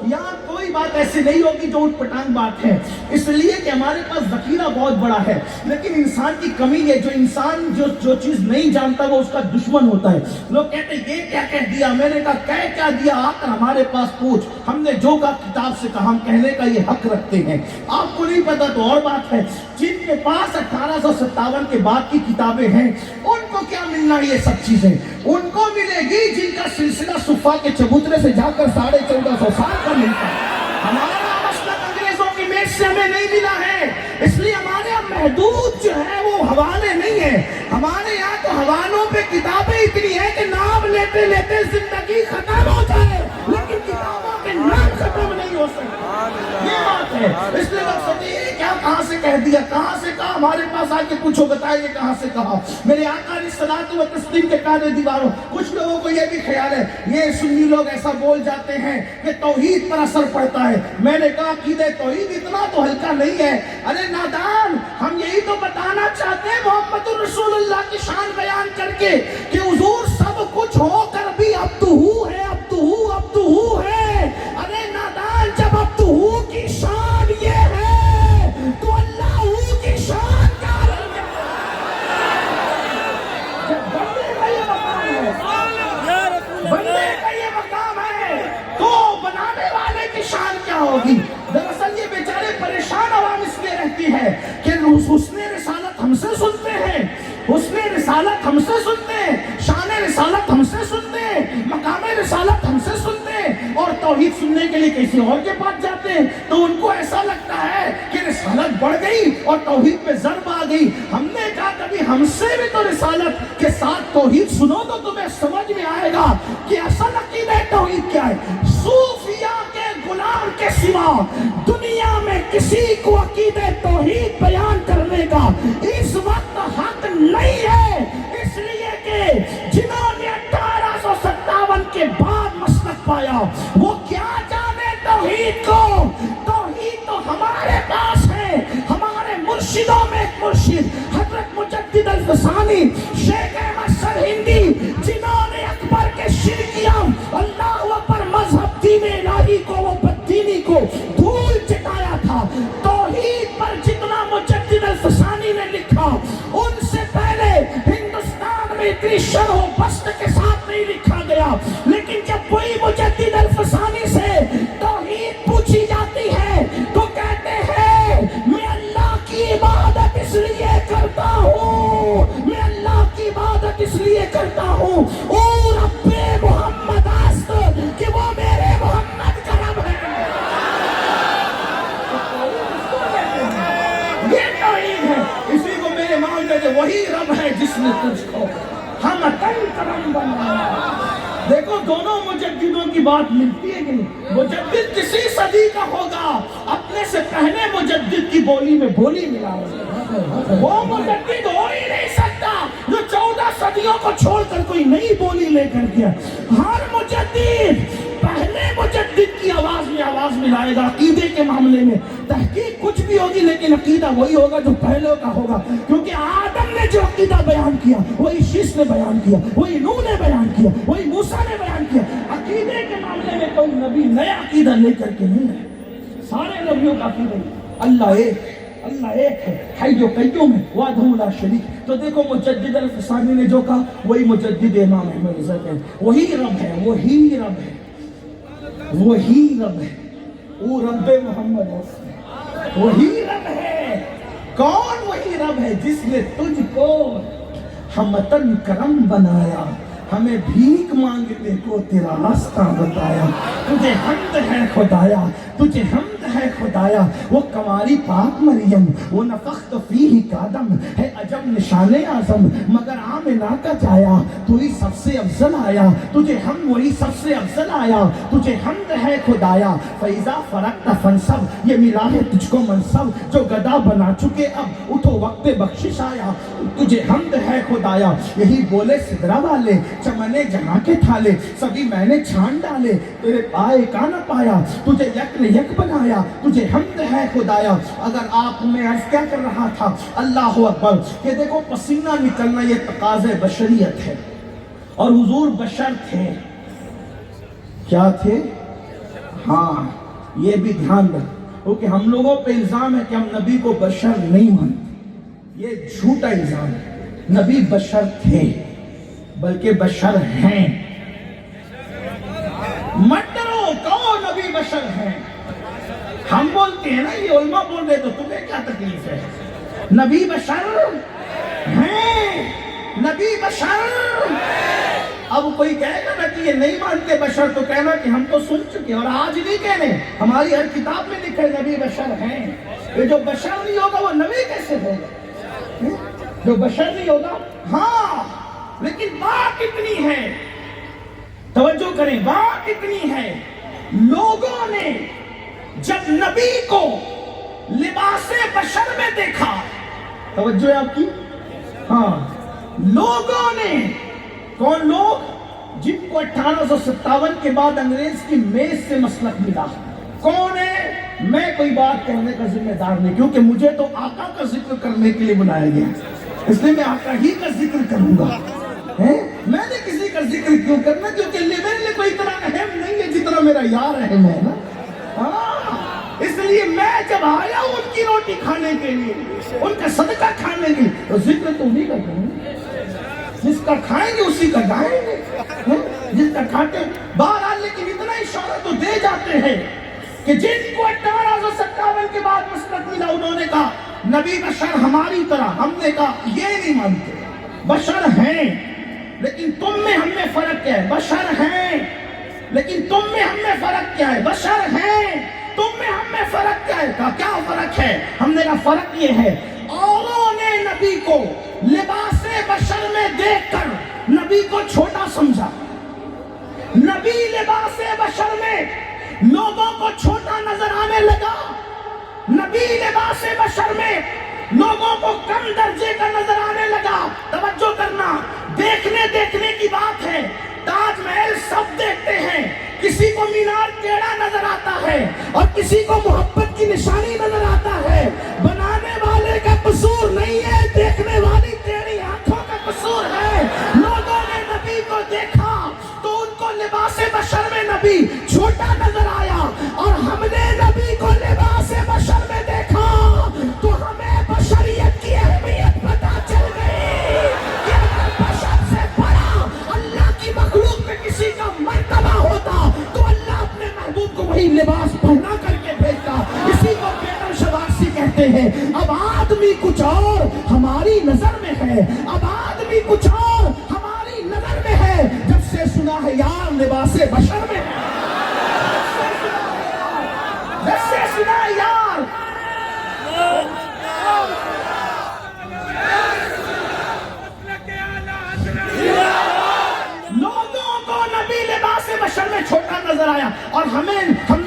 یہاں کوئی بات ایسی نہیں ہوگی جو اٹھ پٹانگ بات ہے، اس لیے کہ ہمارے پاس ذخیرہ بہت بڑا ہے، لیکن انسان کی کمی ہے، جو انسان جو چیز نہیں جانتا وہ اس کا دشمن ہوتا ہے۔ لوگ کہتے ہیں یہ کیا کہہ دیا، میں نے کہا کیا دیا، آ کر ہمارے پاس پوچھ، ہم نے جو کہا کتاب سے کہا، ہم کہنے کا یہ حق رکھتے ہیں، آپ کو نہیں پتا تو اور بات ہے۔ جن کے پاس 1857 کے بعد کی کتابیں ہیں ان کو کیا ملنا یہ سب چیزیں، ان کو ملے گی جن کا سلسلہ صفا کے چبوترے سے جا کر 1450 سال کا ملتا ہے۔ ہمارا مسلک انگریزوں کی میز سے ہمیں نہیں ملا ہے، اس لیے ہمارے یہاں محدود جو ہے وہ حوالے نہیں ہیں، ہمارے یہاں تو حوالوں پہ کتابیں اتنی ہیں کہ نام لیتے لیتے زندگی ختم ہو جائے، لیکن کتابوں کے نام ختم نہیں ہو سکتے، یہ بات ہے۔ اس لیے لوگ سوچتے ہیں کیا کہاں سے کہہ دیا، کہاں سے کہا، ہمارے پاس آ کے پوچھو بتائیے کہاں سے کہا۔ میرے آقا علیہ الصلوۃ والتسلیم کے پیارے دیواروں، کچھ لوگوں کو یہ بھی خیال ہے یہ سنی لوگ ایسا بول جاتے ہیں کہ توحید پر اثر پڑتا ہے، میں نے کہا عقیدہ توحید اتنا تو ہلکا نہیں ہے، ارے نادان، ہم یہی تو بتانا چاہتے ہیں محمد الرسول اللہ کی شان بیان کر کے کہ حضور سب کچھ ہو کر بھی عبدہ ہے، عبدہ ہے، ارے نادان، جب عبدہ کی شان یہ ہے تو اللہ کی شان کیا ہے؟ جب بندے کا یہ مقام ہے، بندے کا یہ مقام ہے تو بنانے والے کی شان کیا ہوگی؟ دراصل یہ بیچارے پریشان عوام اس لیے رہتی ہے کہ حسن رسالت ہم سے سنتے ہیں، حسن رسالت ہم سے سنتے ہیں، شان رسالت ہم سے سنتے ہیں، مقام رسالت ہم سے سنتے ہیں، اور توحید سننے کے لیے کسی اور کے پاس جاتے ہیں تو ان کو ایسا لگتا ہے کہ رسالت بڑھ گئی اور توحید میں ضرب آ گئی. ہم نے کہا کبھی ہم سے بھی تو رسالت کے ساتھ توحید سنو تو تمہیں سمجھ میں آئے گا کہ اصل عقیدہ توحید کیا ہے. صوفیہ کے غلام کے سوا دنیا میں کسی کو عقیدہ توحید بیان کرنے کا اس وقت حق نہیں ہے، اس لیے کہ جنہوں نے 1857 کے بعد مسلک پایا وہ کیا جانے توحید کو. توحید تو ہمارے پاس ہے. ہمارے مرشدوں میں ایک مرشد حضرت مجدد الفسانی شیخ احمد سرہندی جنہوں نے اکبر کے شرکیہ اللہ اکبر مذہب دین الہی کو وہ بددینی کو دھول چٹایا تھا. توحید پر جتنا مجدد الفسانی نے لکھا ان سے پہلے ہندوستان میں اتنی شرح و بسط کے ساتھ نہیں لکھا گیا. لیکن جب وہی مجدد الفسانی سے توحید پوچھی جاتی ہے تو کہتے ہیں میں اللہ کی عبادت اس لیے کرتا ہوں، میں اللہ کی عبادت اس لیے کرتا ہوں اور رب محمد است کہ وہ میرے محمد کا رب ہے. یہ توحید ہے. اسی کو میرے مان کہتے وہی رب ہے جس نے تجھ کو ہم کرم بنایا. دیکھو دونوں مجددوں کی بات ملتی ہے کہ نہیں. مجدد کسی صدی کا ہوگا اپنے سے پہلے مجدد کی بولی میں بولی ملا رہا. وہ مجدد ہو ہی نہیں سکتا جو 14 صدیوں کو چھوڑ کر کوئی نئی بولی لے کر گیا. ہر مجدد پہلے مجدد کی آواز میں آواز ملائے گا. عقیدے کے معاملے میں تحقیق کچھ بھی ہوگی لیکن عقیدہ وہی ہوگا جو پہلے کا ہوگا. کیونکہ آدم نے جو عقیدہ بیان کیا وہی شیش نے بیان کیا، وہی نوح نے بیان کیا، وہی موسیٰ نے بیان کیا. عقیدے کے معاملے میں کوئی نبی نیا عقیدہ لے کر کے نہیں ہے. سارے نبیوں کا عقیدہ اللہ ایک، اللہ ایک ہے، حی و قیوم ہے، وحدہ لا شریک. تو دیکھو مجدد الفسانی نے جو کہا وہی مجدد امام احمد رضا ہے. وہی رب ہے، وہی رب ہے، وہی رب ہے. وہ رب محمد ہے، وہی رب ہے. کون وہی رب ہے جس نے تجھ کو ہمتن کرم بنایا، ہمیں بھیک مانگنے کو تیرا راستہ بتایا. تجھے حمد ہے خدایا، تجھے حمد ہے خدایا. وہ کنواری پاک مریم وہ نفخت فیہ کادم ہے عجب نشان اعظم مگر آمنہ کا جایا تو ہی سب سے افضل آیا. تجھے ہم وہی سب سے افضل آیا. تجھے حمد ہے خدایا. فیضا فرقت فنصب یہ ملا ہے تجھ کو منصب جو گدا بنا چکے اب اٹھو وقت بخشش آیا. تجھے حمد ہے خدایا. یہی بولے سدرا والے چمنے جہاں کے تھالے سبھی میں نے چھان ڈالے تیرے پائے کا نہ پایا. تجھے یک نے یک بنایا. تجھے حمد ہے خدایا. اگر آپ میں عرض کیا کر رہا تھا اللہ اکبر کہ دیکھو پسینہ نکلنا یہ تقاضے بشریت ہے اور حضور بشر تھے. کیا تھے؟ ہاں یہ بھی دھیان رکھ کیونکہ ہم لوگوں پہ الزام ہے کہ ہم نبی کو بشر نہیں مانتے. یہ جھوٹا الزام ہے. نبی بشر تھے بلکہ بشر ہیں. مت ڈرو کہو نبی بشر ہیں. ہم بولتے ہیں نا یہ علماء بول رہے تو تمہیں کیا تکلیف ہے؟ نبی بشر ہیں، نبی بشر. اب کوئی کہے گا نا کہ یہ نہیں مانتے بشر تو کہنا کہ ہم تو سن چکے اور آج نہیں کہنے. ہماری ہر کتاب میں لکھا ہے نبی بشر ہیں. یہ جو بشر نہیں ہوگا وہ نبی کیسے ہوگا؟ جو بشر نہیں ہوگا. ہاں لیکن بات اتنی ہے، توجہ کریں، بات اتنی ہے لوگوں نے جب نبی کو لباس بشر میں دیکھا، توجہ ہے آپ کی؟ ہاں لوگوں نے، کون لوگ؟ جن کو 1857 کے بعد انگریز کی میز سے مسلک ملا. کون ہے؟ میں کوئی بات کہنے کا ذمہ دار نہیں کیونکہ مجھے تو آقا کا ذکر کرنے کے لیے بلایا گیا اس لیے میں آقا ہی کا ذکر کروں گا. میں نے کسی کا ذکر کیوں کرنا کیونکہ میرے لیے کوئی اتنا اہم نہیں ہے جتنا میرا یار اہم ہے نا. اس لیے میں جب آیا ان کی روٹی کھانے کے لیے، ان کا صدقہ کھانے کے لیے تو ذکر تو نہیں کرتے ہیں. جس کا کھائیں گے اسی کا گائیں گے، جس کا کھاتے بہرحال. لیکن اتنا اشارہ تو دے جاتے ہیں کہ جن کو 1857 کے بعد مسلک ملا انہوں نے کہا نبی بشر ہماری طرح. ہم نے کہا یہ نہیں مانتے، بشر ہیں لیکن تم میں ہم میں فرق کیا ہے؟ بشر ہیں لیکن تم میں ہم میں فرق کیا ہے؟ بشر ہیں تم میں ہم میں فرق کیا ہے؟ کہا کیا فرق ہے؟ ہم نے کہا فرق یہ ہے اوروں نے نبی کو لباس بشر میں دیکھ کر نبی کو چھوٹا سمجھا، نبی لباس بشر میں لوگوں کو چھوٹا نظر آنے لگا، نبی لباس بشر میں لوگوں کو کم درجے کا نظر آنے لگا۔ توجہ کرنا، دیکھنے کی بات ہے، تاج محل سب دیکھتے ہیں، کسی کو مینار ٹیڑھا نظر آتا ہے اور کسی کو محبت کی نشانی نظر آتا ہے، بنانے والے کا قصور نہیں ہے، دیکھنے والی ٹیڑھی آنکھوں کا قصور ہے۔ لوگوں نے نبی کو دیکھا تو ان کو لباس بشر میں نبی چھوٹا نظر آیا، اور ہم نے نبی کو لباس بشر میں دیکھا تو ہمیں بشریت کی اہمیت پتہ چل گئی کہ اگر بشر سے بڑا اللہ کی مخلوق میں کسی کا مرتبہ ہوتا تو اللہ اپنے محبوب کو وہی لباس پہنا کر کے بھیجتا۔ اسی کو پیغمبر شباسی کہتے ہیں، اب آدمی کچھ اور ہماری نظر میں ہے، اب آدمی کچھ اور ہماری نظر میں ہے، جب سے سنا ہے یار لباس بشر میں ہے، جب سے سنا ہے یار لوگوں کو نبی لباس بشر میں چھوٹا نظر آیا، اور ہم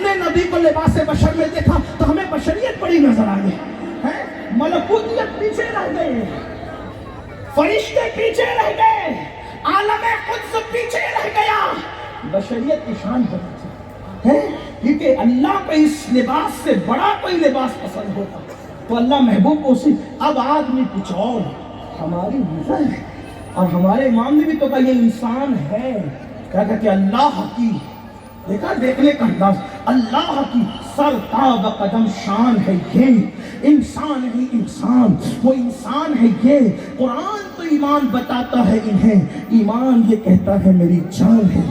نے نبی کو لباس بشر میں دیکھا تو ہمیں بشریت بڑی نظر آ گئی ہے، ملکوتیت پیچھے رہ گئے، فرشتے پیچھے رہ گئے، عالم قدس پیچھے رہ گیا، بشریت کی شان بڑھ ہے، کیونکہ اللہ کو اس لباس سے بڑا کوئی لباس پسند ہوتا تو اللہ محبوب کو اسی۔ اب آدمی کچھ اور ہماری نظر ہے، اور ہمارے امام نے بھی تو کہا یہ انسان ہے، کہا کہ اللہ کی، دیکھا دیکھنے کا انداز، اللہ کی سر تا بقدم شان ہے، یہ انسان ہے، انسان وہ انسان ہے، یہ قرآن تو ایمان بتاتا ہے انہیں، ایمان یہ کہتا ہے میری جان ہے۔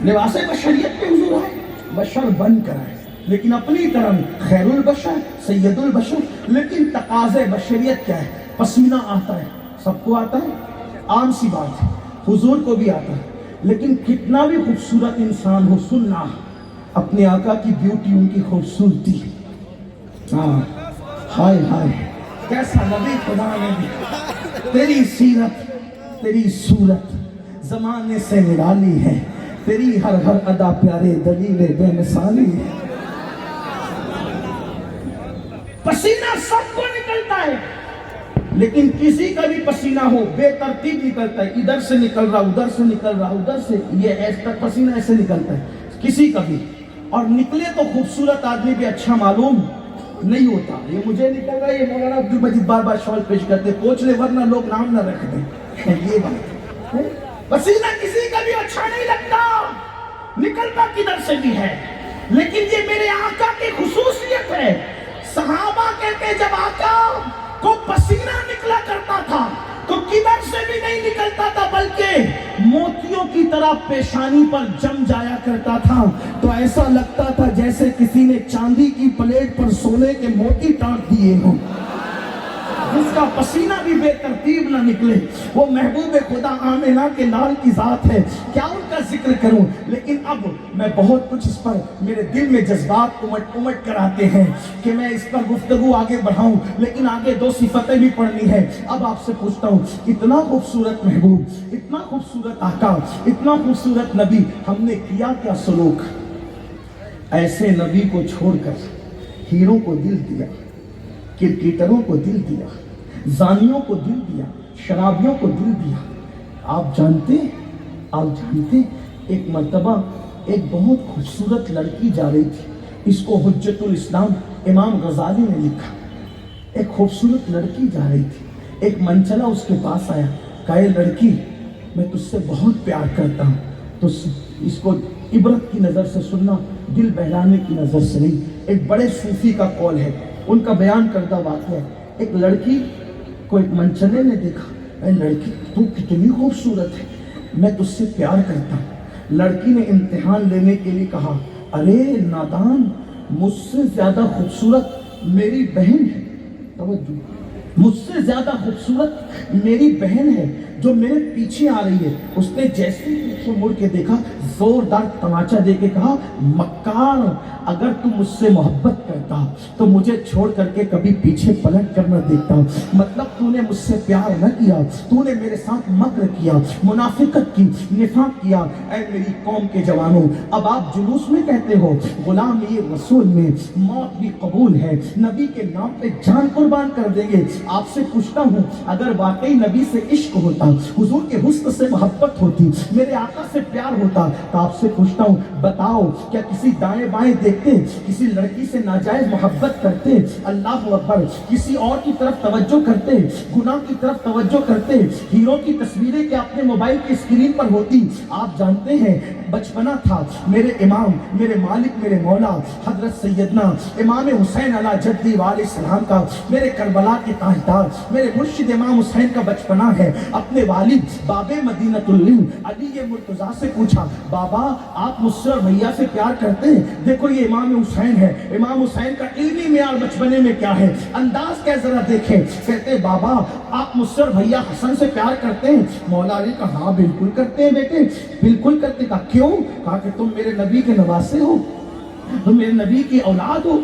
لباس بشریت کے حضور آئے، بشر بن کر آئے، لیکن اپنی طرح خیر البشر سید البشر، لیکن تقاضے بشریت کیا ہے؟ پسینہ آتا ہے، سب کو آتا ہے، عام سی بات ہے، حضور کو بھی آتا ہے، لیکن کتنا بھی خوبصورت انسان ہو، سننا اپنے آقا کی بیوٹی، ان کی خوبصورتی، ہاں ہائے ہائے کیسا نبی خدا نے دی، تیری سیرت تیری صورت زمانے سے نرالی ہے، تیری ہر ہر ادا پیارے دلیل بے مثالی ہے۔ پسینہ سب کو نکلتا ہے، لیکن کسی کا بھی پسینہ ہو بے ترتیب نکلتا ہے، ادھر سے نکل رہا ادھر سے نکل رہا ادھر سے، یہ ایسا پسینہ ایسے نکلتا ہے کسی کا بھی، اور نکلے تو خوبصورت آدمی بھی اچھا معلوم نہیں ہوتا، یہ مجھے نکل رہا ہے، یہ مولانا عبد المجید بار بار شال پیش کرتے، پوچھ لے ورنہ لوگ نام نہ رکھ دیں، یہ بات ہے۔ پسینہ کسی کا بھی اچھا نہیں لگتا، نکلتا کدھر سے بھی ہے، لیکن یہ میرے آقا کی خصوصیت ہے۔ صحابہ کہتے جب آقا کو پسینہ نکلا کرتا تھا تو کدھر سے بھی نہیں نکلتا تھا، بلکہ موتیوں کی طرح پیشانی پر جم جایا کرتا تھا، تو ایسا لگتا تھا جیسے کسی نے چاندی کی پلیٹ پر سونے کے موتی ٹانک دیے ہوں، جس کا پسینہ بھی بے ترتیب نہ نکلے، وہ محبوب خدا آمنہ کے لال کی ذات ہے، کیا ان کا ذکر کروں؟ لیکن اب میں بہت کچھ اس پر میرے دل میں جذبات امٹ کر آتے ہیں کہ میں اس پر گفتگو آگے بڑھاؤں، لیکن آگے دو صفتیں بھی پڑھنی ہے۔ اب آپ سے پوچھتا ہوں، اتنا خوبصورت محبوب، اتنا خوبصورت آقا، اتنا خوبصورت نبی، ہم نے کیا کیا سلوک؟ ایسے نبی کو چھوڑ کر ہیروں کو دل دیا، کرکٹروں کو دل دیا، زانیوں کو دل دیا، شرابیوں کو دل دیا۔ آپ جانتے ایک مرتبہ ایک بہت خوبصورت لڑکی جا رہی تھی، اس کو حجت الاسلام امام غزالی نے لکھا، ایک خوبصورت لڑکی جا رہی تھی، ایک منچلا اس کے پاس آیا، کہا اے لڑکی میں تجھ سے بہت پیار کرتا ہوں، تو اس کو عبرت کی نظر سے سننا، دل بہلانے کی نظر سے نہیں۔ ایک بڑے صوفی کا قول ہے، ان کا بیان کردہ واقعہ ہے، ایک لڑکی کو ایک منچلے نے دیکھا، اے لڑکی تو کتنی خوبصورت ہے، میں تجھ سے پیار کرتا ہوں۔ لڑکی نے امتحان لینے کے لیے کہا، ارے نادان، مجھ سے زیادہ خوبصورت میری بہن ہے، توجہ، مجھ سے زیادہ خوبصورت میری بہن ہے، جو میرے پیچھے آ رہی ہے. اس نے جیسے ہی پیچھے مڑ کے دیکھا, زوردار تماچا دے کے کہا, مکار, اگر تم مجھ سے محبت کرتا تو مجھے چھوڑ کر کے کبھی پیچھے پلٹ کر نہ دیکھتا. مطلب تو نے مجھ سے پیار نہ کیا, تو نے میرے ساتھ مکر کیا, منافقت کی, نفاق کیا. اے میری قوم کے جوانوں, اب آپ جلوس میں کہتے ہو غلام یہ رسول میں موت بھی قبول ہے, نبی کے نام پہ جان قربان کر دیں گے. آپ سے پوچھتا ہوں, اگر واقعی نبی سے عشق ہوتا, حضور کے حسن سے محبت ہوتی, میرے آقا سے پیار ہوتا, تو آپ سے پوچھتا ہوں, بتاؤ کیا کسی دائیں بائیں دیکھتے, کسی لڑکی سے ناجائز محبت کرتے, اللہ اکبر, کسی اور کی طرف توجہ کرتے, گناہ کی طرف توجہ کرتے, ہیرو کی تصویریں کیا اپنے موبائل کی اسکرین پر ہوتی؟ آپ جانتے ہیں بچپنا تھا, میرے امام, میرے مالک, میرے مولا حضرت سیدنا امام حسین علیہ جدی علیہ السلام کا, میرے کربلا کے تاجدار, میرے مرشد امام حسین کا بچپنا ہے. اپنے والد باب مدینۃ العلم علی مرتضیٰ سے پوچھا, بابا آپ مجھ سے اور بھیا سے پیار کرتے ہیں؟ دیکھو یہ امام حسین ہے, امام حسین کا علمی معیار بچپنے میں کیا ہے, انداز کیا ذرا دیکھیں. کہتے بابا آپ مجھ سے اور بھیا حسن سے پیار کرتے ہیں؟ مولا علی کہا ہاں بالکل کرتے ہیں بیٹے, بالکل کرتے. کہا کیوں؟ کہا کہ تم میرے نبی کے نواسے ہو, تم میرے نبی کی اولاد ہو,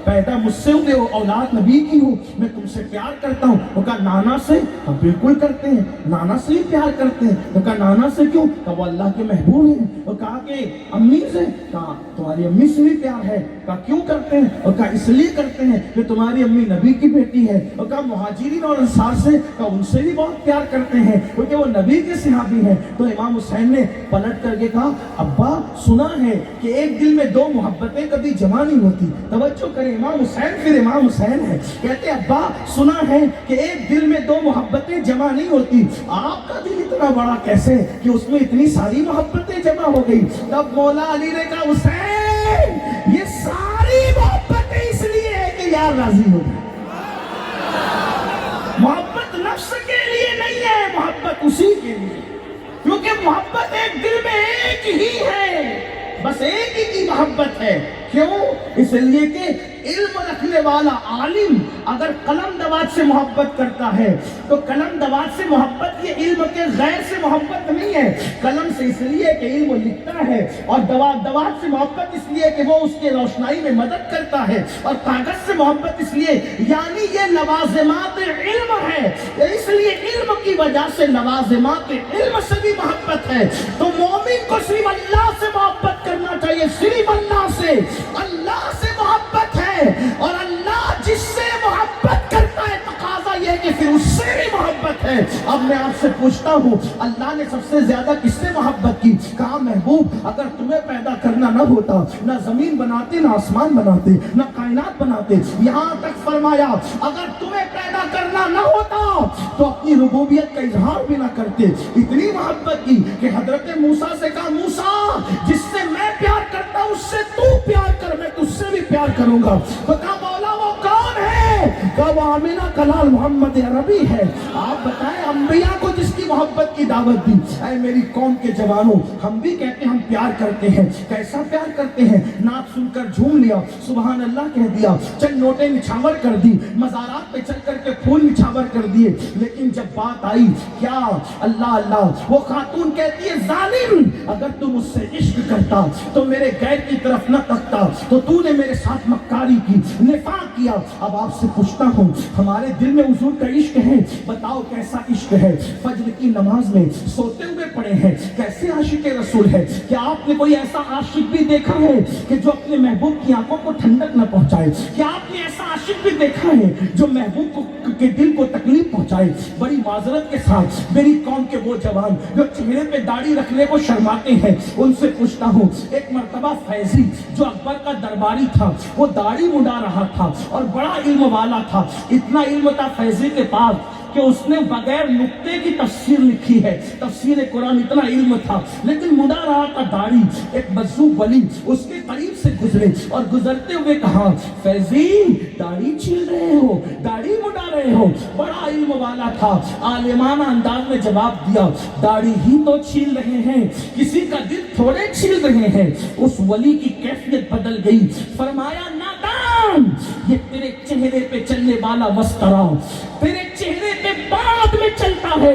پیدا مجھ سے ہوئے ہو, اولاد نبی کی ہو, میں تم سے پیار کرتا ہوں. وہ کہا نانا سے؟ کہا بالکل کرتے ہیں, نانا سے ہی پیار کرتے ہیں. وہ کہا نانا سے کیوں؟ کہا وہ اللہ کے محبوب ہیں. وہ کہا کہ امی سے؟ کہا تمہاری امی سے بھی پیار ہے. کہا کیوں کرتے ہیں؟ وہ کہا اس لیے کرتے ہیں کہ تمہاری امی نبی کی بیٹی ہے. وہ کہا مہاجرین اور انصار سے؟ کہا ان سے بھی بہت پیار کرتے ہیں کیونکہ وہ نبی کے صحابی ہیں. تو امام حسین نے پلٹ کر کے کہا, ابا سنا ہے کہ ایک دل میں دو محبتیں کبھی جمع نہیں ہوتی. توجہ کریں, امام حسین پھر امام حسین ہے. کہتے ابا سنا ہے کہ ایک دل میں دو محبتیں جمع نہیں ہوتی, آپ کا دل اتنا بڑا کیسے کہ اس میں اتنی ساری محبتیں جمع ہو گئی؟ تب مولا علی نے کہا حسین یہ ساری محبتیں اس لیے ہے کہ یار راضی ہو. محبت نفس کے لیے نہیں ہے, محبت اسی کے لیے, کیونکہ محبت ایک دل میں ایک ہی ہے, بس ایک ہی کی محبت ہے. کیوں؟ اس لیے کہ علم رکھنے والا عالم اگر قلم دوات سے محبت کرتا ہے تو قلم دوات سے محبت یہ علم کے غیر سے محبت نہیں ہے. قلم سے اس لیے کہ علم لکھتا ہے, اور دوات سے محبت اس لیے کہ وہ اس کے روشنائی میں مدد کرتا ہے, اور کاغذ سے محبت اس لیے یعنی یہ لوازمات علم ہے, اس لیے علم کی وجہ سے لوازمات علم سے بھی محبت ہے. تو مومن کو صرف اللہ سے محبت کرنا چاہیے, صرف اللہ سے. اللہ سے محبت ہے, اور اللہ جس سے محبت کرتا ہے تقاضا یہ کہ پھر اس سے بھی محبت ہے. اب میں آپ سے پوچھتا ہوں, اللہ نے سب سے زیادہ کس سے محبت کی؟ کہا محبوب اگر تمہیں پیدا کرنا نہ ہوتا, نہ زمین بناتے, نہ آسمان بناتے, نہ کائنات بناتے. یہاں تک فرمایا اگر تمہیں پیدا کرنا نہ ہوتا تو اپنی ربوبیت کا اظہار بھی نہ کرتے. اتنی محبت کی کہ حضرت موسیٰ سے کہا موسیٰ جس سے میں پیار کرتا ہوں اس سے تو پیار کر, میں تجھ سے بھی پیار کروں گا. تو کہا مولا وہ کون ہے؟ کہا وہ آمینہ کلال محمد عربی ہے. آپ بتائیں انبیاء کو جس کی محبت کی دعوت دی. اے میری قوم کے جوانوں, ہم بھی کہتے ہیں ہم پیار کرتے ہیں. کیسا پیار کرتے ہیں؟ نعت سن کر جھوم لیا, سبحان اللہ کہہ دیا, چند نوٹیں نچھاور کر دی, مزارات پہ چل کر کے پھول نچھاور کر دیے. لیکن جب بات آئی کیا اللہ اللہ, وہ خاتون کہتی ہے ظالم اگر تم مجھ سے عشق کرتا تو میرے غیر کی طرف نہ تکتا, تو نے میرے ساتھ مکاری کی, نفاق کیا. اب آپ سے پوچھتا ہوں ہمارے دل میں حضور کا عشق ہے, بتاؤ کیسا عشق ہے؟ فجر کی نماز میں سوتے ہوئے پڑے ہیں, کیسے عاشق رسول ہے؟ کیا آپ نے کوئی ایسا عاشق بھی دیکھا ہے کہ جو اپنے محبوب کی آنکھوں کو ٹھنڈک نہ پہنچائے؟ کیا آپ نے ایسا عاشق بھی دیکھا ہے جو محبوب کے دل کو تکلیف پہنچائے؟ بڑی معذرت کے ساتھ میری قوم کے وہ جوان جو چہرے پہ داڑھی رکھنے کو شرماتے ہیں, ان سے پوچھتا ہوں, ایک مرتبہ فیضی جو اکبر کا درباری تھا وہ داڑھی مڈا رہا تھا اور بڑا علم والا تھا. اتنا علم تھا فیضی کے پاس کہ اس نے بغیر نقطے کی تفسیر لکھی ہے, تفسیر قرآن, اتنا علم تھا, لیکن مڈا رہا تھا داڑھی. ایک مجذوب ولی اس کے قریب سے گزرے اور گزرتے ہوئے کہا فیضی داڑھی چھیل رہے ہو, داڑھی مڈا رہے ہو. بڑا علم والا تھا, عالمانہ انداز میں جواب دیا داڑھی ہی تو چھیل رہے ہیں, کسی کا دل تھوڑے چھیل رہے ہیں. اس ولی کی کیفیت بدل گئی, فرمایا نادان یہ تیرے چہرے پہ چلنے والا وسطرا, تیرے چہرے پہ بعد میں چلتا ہے,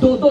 2-2,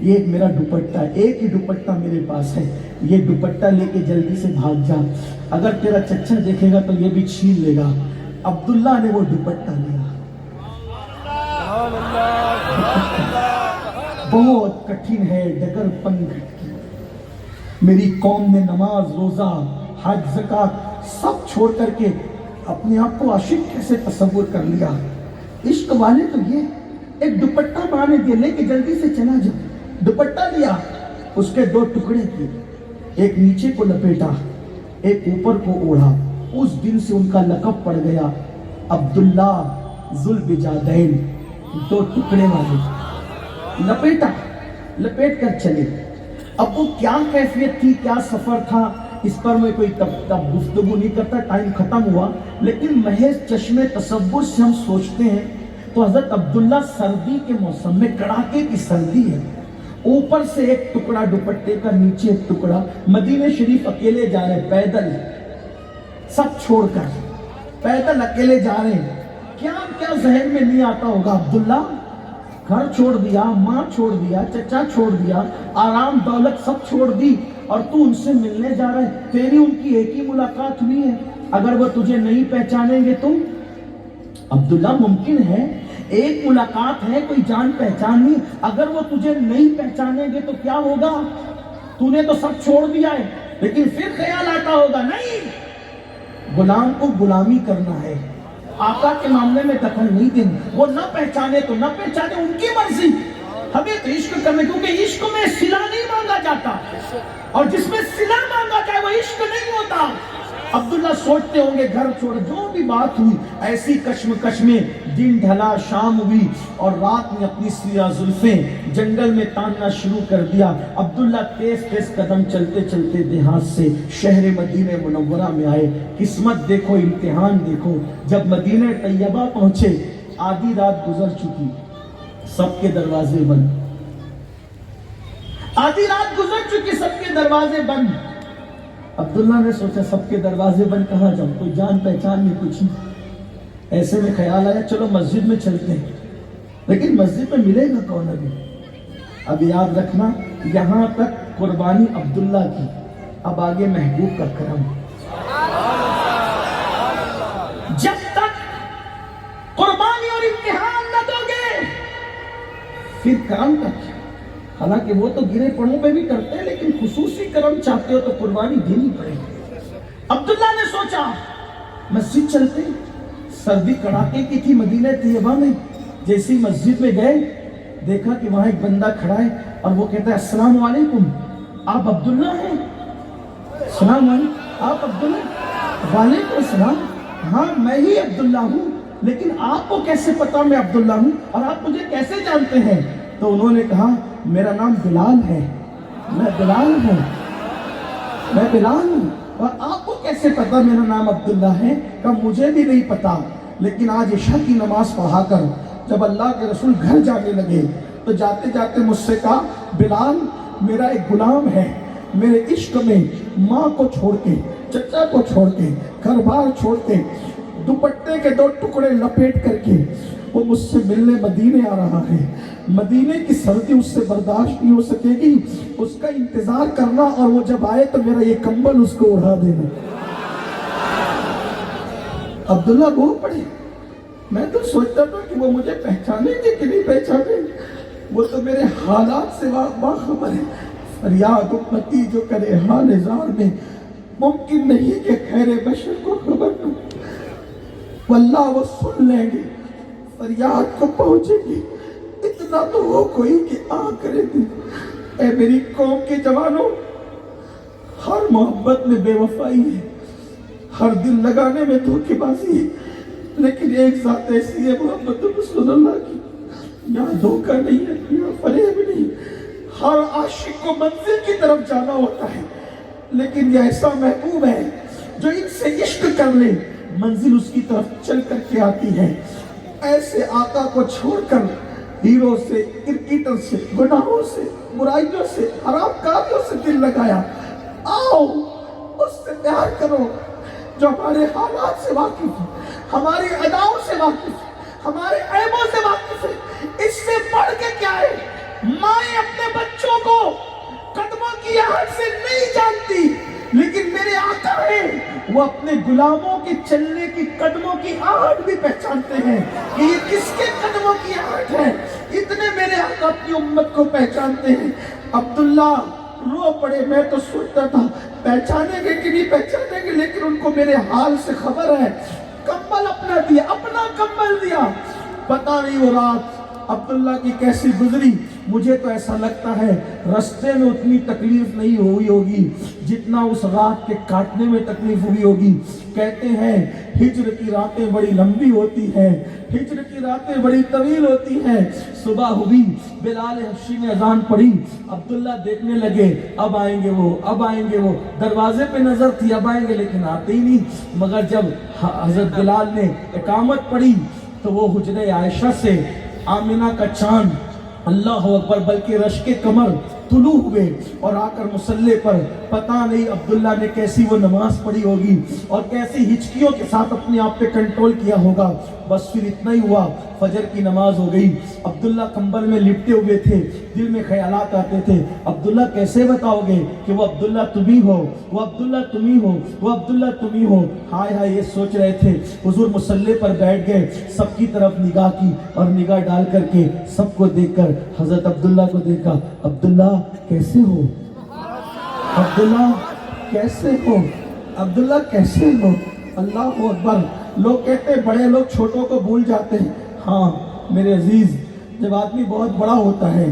یہ ایک میرا دوپٹہ ہے، ایک ہی دوپٹہ میرے پاس ہے، یہ دوپٹہ لے کے جلدی سے بھاگ جا، اگر تیرا چچا دیکھے گا تو یہ بھی چھین لے گا۔ عبداللہ نے وہ دوپٹہ لیا۔ بہت کٹھن ہے ڈگر پن گھٹ کی، میری قوم نے نماز روزہ حج زکات سب چھوڑ کر کے اپنے آپ کو عاشق کیسے تصور کر لیا۔ عشق والے تو یہ ایک دوپٹہ بانے دیا، لے کے جلدی سے چلا جا، دوپٹہ لیا، اس کے دو ٹکڑے کیے، ایک نیچے کو لپیٹا ایک اوپر کو اوڑھا۔ اس دن سے ان کا لقب پڑ گیا عبداللہ ذوالبجادین، دو ٹکڑے والے۔ لپیٹا، لپیٹ کر چلے۔ اب وہ کیا کیفیت تھی، کیا سفر تھا، اس پر میں کوئی تب گفتگو نہیں کرتا، ٹائم ختم ہوا، لیکن محض چشم تصور سے ہم سوچتے ہیں تو حضرت عبداللہ سردی کے موسم میں، کڑاکے کی سردی ہے، اوپر سے ایک ٹکڑا دوپٹے کا، نیچے ایک ٹکڑا، مدینہ شریف اکیلے جا رہے، پیدل، سب چھوڑ کر پیدل اکیلے جا رہے ہیں۔ کیا کیا ذہن میں نہیں آتا ہوگا، عبداللہ گھر چھوڑ دیا، ماں چھوڑ دیا، چچا چھوڑ دیا، آرام دولت سب چھوڑ دی، اور تو ان سے ملنے جا رہے ہیں، تیری ان کی ایک ہی ملاقات ہوئی ہے، اگر وہ تجھے نہیں پہچانیں گے تو؟ عبداللہ ممکن ہے ایک ملاقات ہے، کوئی جان پہچان نہیں، اگر وہ تجھے نہیں پہچانیں گے تو کیا ہوگا؟ تو نے تو سب چھوڑ دیا ہے، لیکن پھر خیال آتا ہوگا نہیں، غلام کو غلامی کرنا ہے، آقا کے معاملے میں دخل نہیں دینا، وہ نہ پہچانے تو نہ پہچانے، ان کی مرضی، ہمیں تو عشق کرنے، کیونکہ عشق میں صلہ نہیں مانگا جاتا، اور جس میں صلہ مانگا جائے وہ عشق نہیں ہوتا۔ عبداللہ سوچتے ہوں گے گھر چھوڑ، جو بھی بات ہوئی، ایسی کشمکش میں دن ڈھلا، شام ہوئی، اور رات میں اپنی سیاہ زلفیں جنگل میں تاننا شروع کر دیا۔ عبداللہ تیز تیز قدم چلتے چلتے دیہات سے شہر مدینہ منورہ میں آئے۔ قسمت دیکھو، امتحان دیکھو، جب مدینہ طیبہ پہنچے، آدھی رات گزر چکی، سب کے دروازے بند، آدھی رات گزر چکی، سب کے دروازے بند۔ عبداللہ نے سوچا سب کے دروازے بند، کہاں جاؤں، کوئی جان پہچان نہیں، کچھ نہیں۔ ایسے میں خیال آیا چلو مسجد میں چلتے ہیں، لیکن مسجد میں ملے گا کون ابھی؟ اب یاد رکھنا، یہاں تک قربانی عبداللہ کی، اب آگے محبوب کا کرم۔ جب تک قربانی اور امتحان نہ دو گے پھر کرم کا کیا؟ حالانکہ وہ تو گرے پڑوں پہ بھی کرتے ہیں، لیکن خصوصی کرم چاہتے ہو تو قربانی دینی پڑے گی۔ عبداللہ نے سوچا مسجد چلتے، سردی کڑاکے کی تھی مدینہ طیبہ میں، جیسی مسجد میں گئے دیکھا کہ وہاں ایک بندہ کھڑا ہے، اور وہ کہتا ہے السلام علیکم، آپ عبداللہ ہیں؟ السلام علیکم، آپ عبداللہ؟ وعلیکم السلام، ہاں میں ہی عبداللہ ہوں، لیکن آپ کو کیسے پتا میں عبداللہ ہوں، اور آپ مجھے کیسے جانتے ہیں؟ تو انہوں نے کہا میرا نام بلال ہے، میں بلال ہوں، میں بلال ہوں، اور آپ کو کیسے پتا میرا نام عبداللہ ہے؟ کہ مجھے بھی نہیں پتا، لیکن آج عشاء کی نماز پڑھا کر جب اللہ کے رسول گھر جانے لگے تو جاتے جاتے مجھ سے کہا بلال میرا ایک غلام ہے، میرے عشق میں ماں کو چھوڑ کے، چچا کو چھوڑ کے، گھر بار چھوڑ کے، دوپٹے کے دو ٹکڑے لپیٹ کر کے وہ مجھ سے ملنے مدینے آ رہا ہے، مدینے کی سردی اس سے برداشت نہیں ہو سکے گی، اس کا انتظار کرنا، اور وہ جب آئے تو میرا یہ کمبل اس کو اڑا دینا۔ عبداللہ رو پڑے، میں تو سوچتا تھا کہ وہ مجھے پہچانیں گے کہ نہیں پہچانیں گے، وہ تو میرے حالات سے باخبر ہے۔ فریاد امتی جو کرے حال زار میں، ممکن نہیں کہ خیر بشر کو خبر دوں، واللہ وہ سن لیں گے، فریاد کو پہنچے گی، اتنا تو ہو کوئی کہ آ کرے گی۔ اے میری قوم کے جوانوں، ہر محبت میں بے وفائی ہے، ہر دل لگانے میں دھوکے بازی ہے، لیکن ایک ذات ایسی ہے محمد رسول اللہ کی، یہاں دھوکہ نہیں ہے، یہاں فریب نہیں۔ ہر عاشق کو منزل کی طرف جانا ہوتا ہے، لیکن یہ ایسا محبوب ہے جو ان سے عشق کر لے، منزل اس کی طرف چل کر کے آتی ہے۔ ایسے آقا کو چھوڑ کر ہیرو سے، کرکٹر سے، گناہوں سے، برائیوں سے، حرام کاریوں سے دل لگایا، آؤ اس سے پیار کرو جو ہمارے حالات سے واقف ہے، ہماری اداؤں سے واقف ہے، ہمارے عیبوں سے واقف ہے۔ اس سے بڑھ کے کیا ہے مائیں اپنے بچوں کو قدموں کی آہٹ سے نہیں جانتی، لیکن میرے آقا ہیں وہ اپنے غلاموں کے چلنے کی قدموں کی آہٹ بھی پہچانتے ہیں کہ یہ کس کے قدموں کی آہٹ ہے۔ اتنے میرے آقا اپنی امت کو پہچانتے ہیں۔ عبداللہ رو پڑے، میں تو سوچتا تھا پہچانیں گے کہ نہیں پہچانیں گے، لیکن ان کو میرے حال سے خبر ہے۔ کمبل اپنا دیا، اپنا کمبل دیا، پتہ نہیں وہ رات عبداللہ کی کیسی گزری۔ مجھے تو ایسا لگتا ہے رستے میں اتنی تکلیف نہیں ہوئی ہوگی جتنا اس رات کے کاٹنے میں تکلیف ہوئی ہوگی۔ کہتے ہیں ہجر کی راتیں بڑی لمبی ہوتی ہیں، ہجر کی راتیں بڑی طویل ہوتی ہیں۔ صبح ہوئی، بلال حبشی نے اذان پڑھی، عبداللہ دیکھنے لگے اب آئیں گے وہ، اب آئیں گے وہ، دروازے پہ نظر تھی اب آئیں گے، لیکن آتے ہی نہیں۔ مگر جب حضرت بلال نے اقامت پڑھی تو وہ حجرہ عائشہ سے آمنہ کا چاند، اللہ اکبر، بلکہ رشک کمر طلوع ہوئے اور آ کر مصلی پر پتہ نہیں عبداللہ نے کیسی وہ نماز پڑھی ہوگی اور کیسی ہچکیوں کے ساتھ اپنے آپ پہ کنٹرول کیا ہوگا۔ بس پھر اتنا ہی ہوا، فجر کی نماز ہو گئی، عبداللہ کمبل میں لپٹے ہوئے تھے، دل میں خیالات آتے تھے عبداللہ کیسے بتاؤ گے کہ وہ عبداللہ تم ہی ہو، وہ عبداللہ تم ہی ہو، وہ عبداللہ تم ہی ہو۔ ہائے ہائے یہ سوچ رہے تھے، حضور مصلی پر بیٹھ گئے، سب کی طرف نگاہ کی اور نگاہ ڈال کر کے سب کو دیکھ کر حضرت عبداللہ کو دیکھا، عبداللہ کیسے ہو، عبداللہ کیسے ہو، عبداللہ کیسے ہو۔ اللہ اکبر۔ لوگ کہتے ہیں بڑے لوگ چھوٹوں کو بھول جاتے ہیں۔ ہاں میرے عزیز، جب آدمی بہت بڑا ہوتا ہے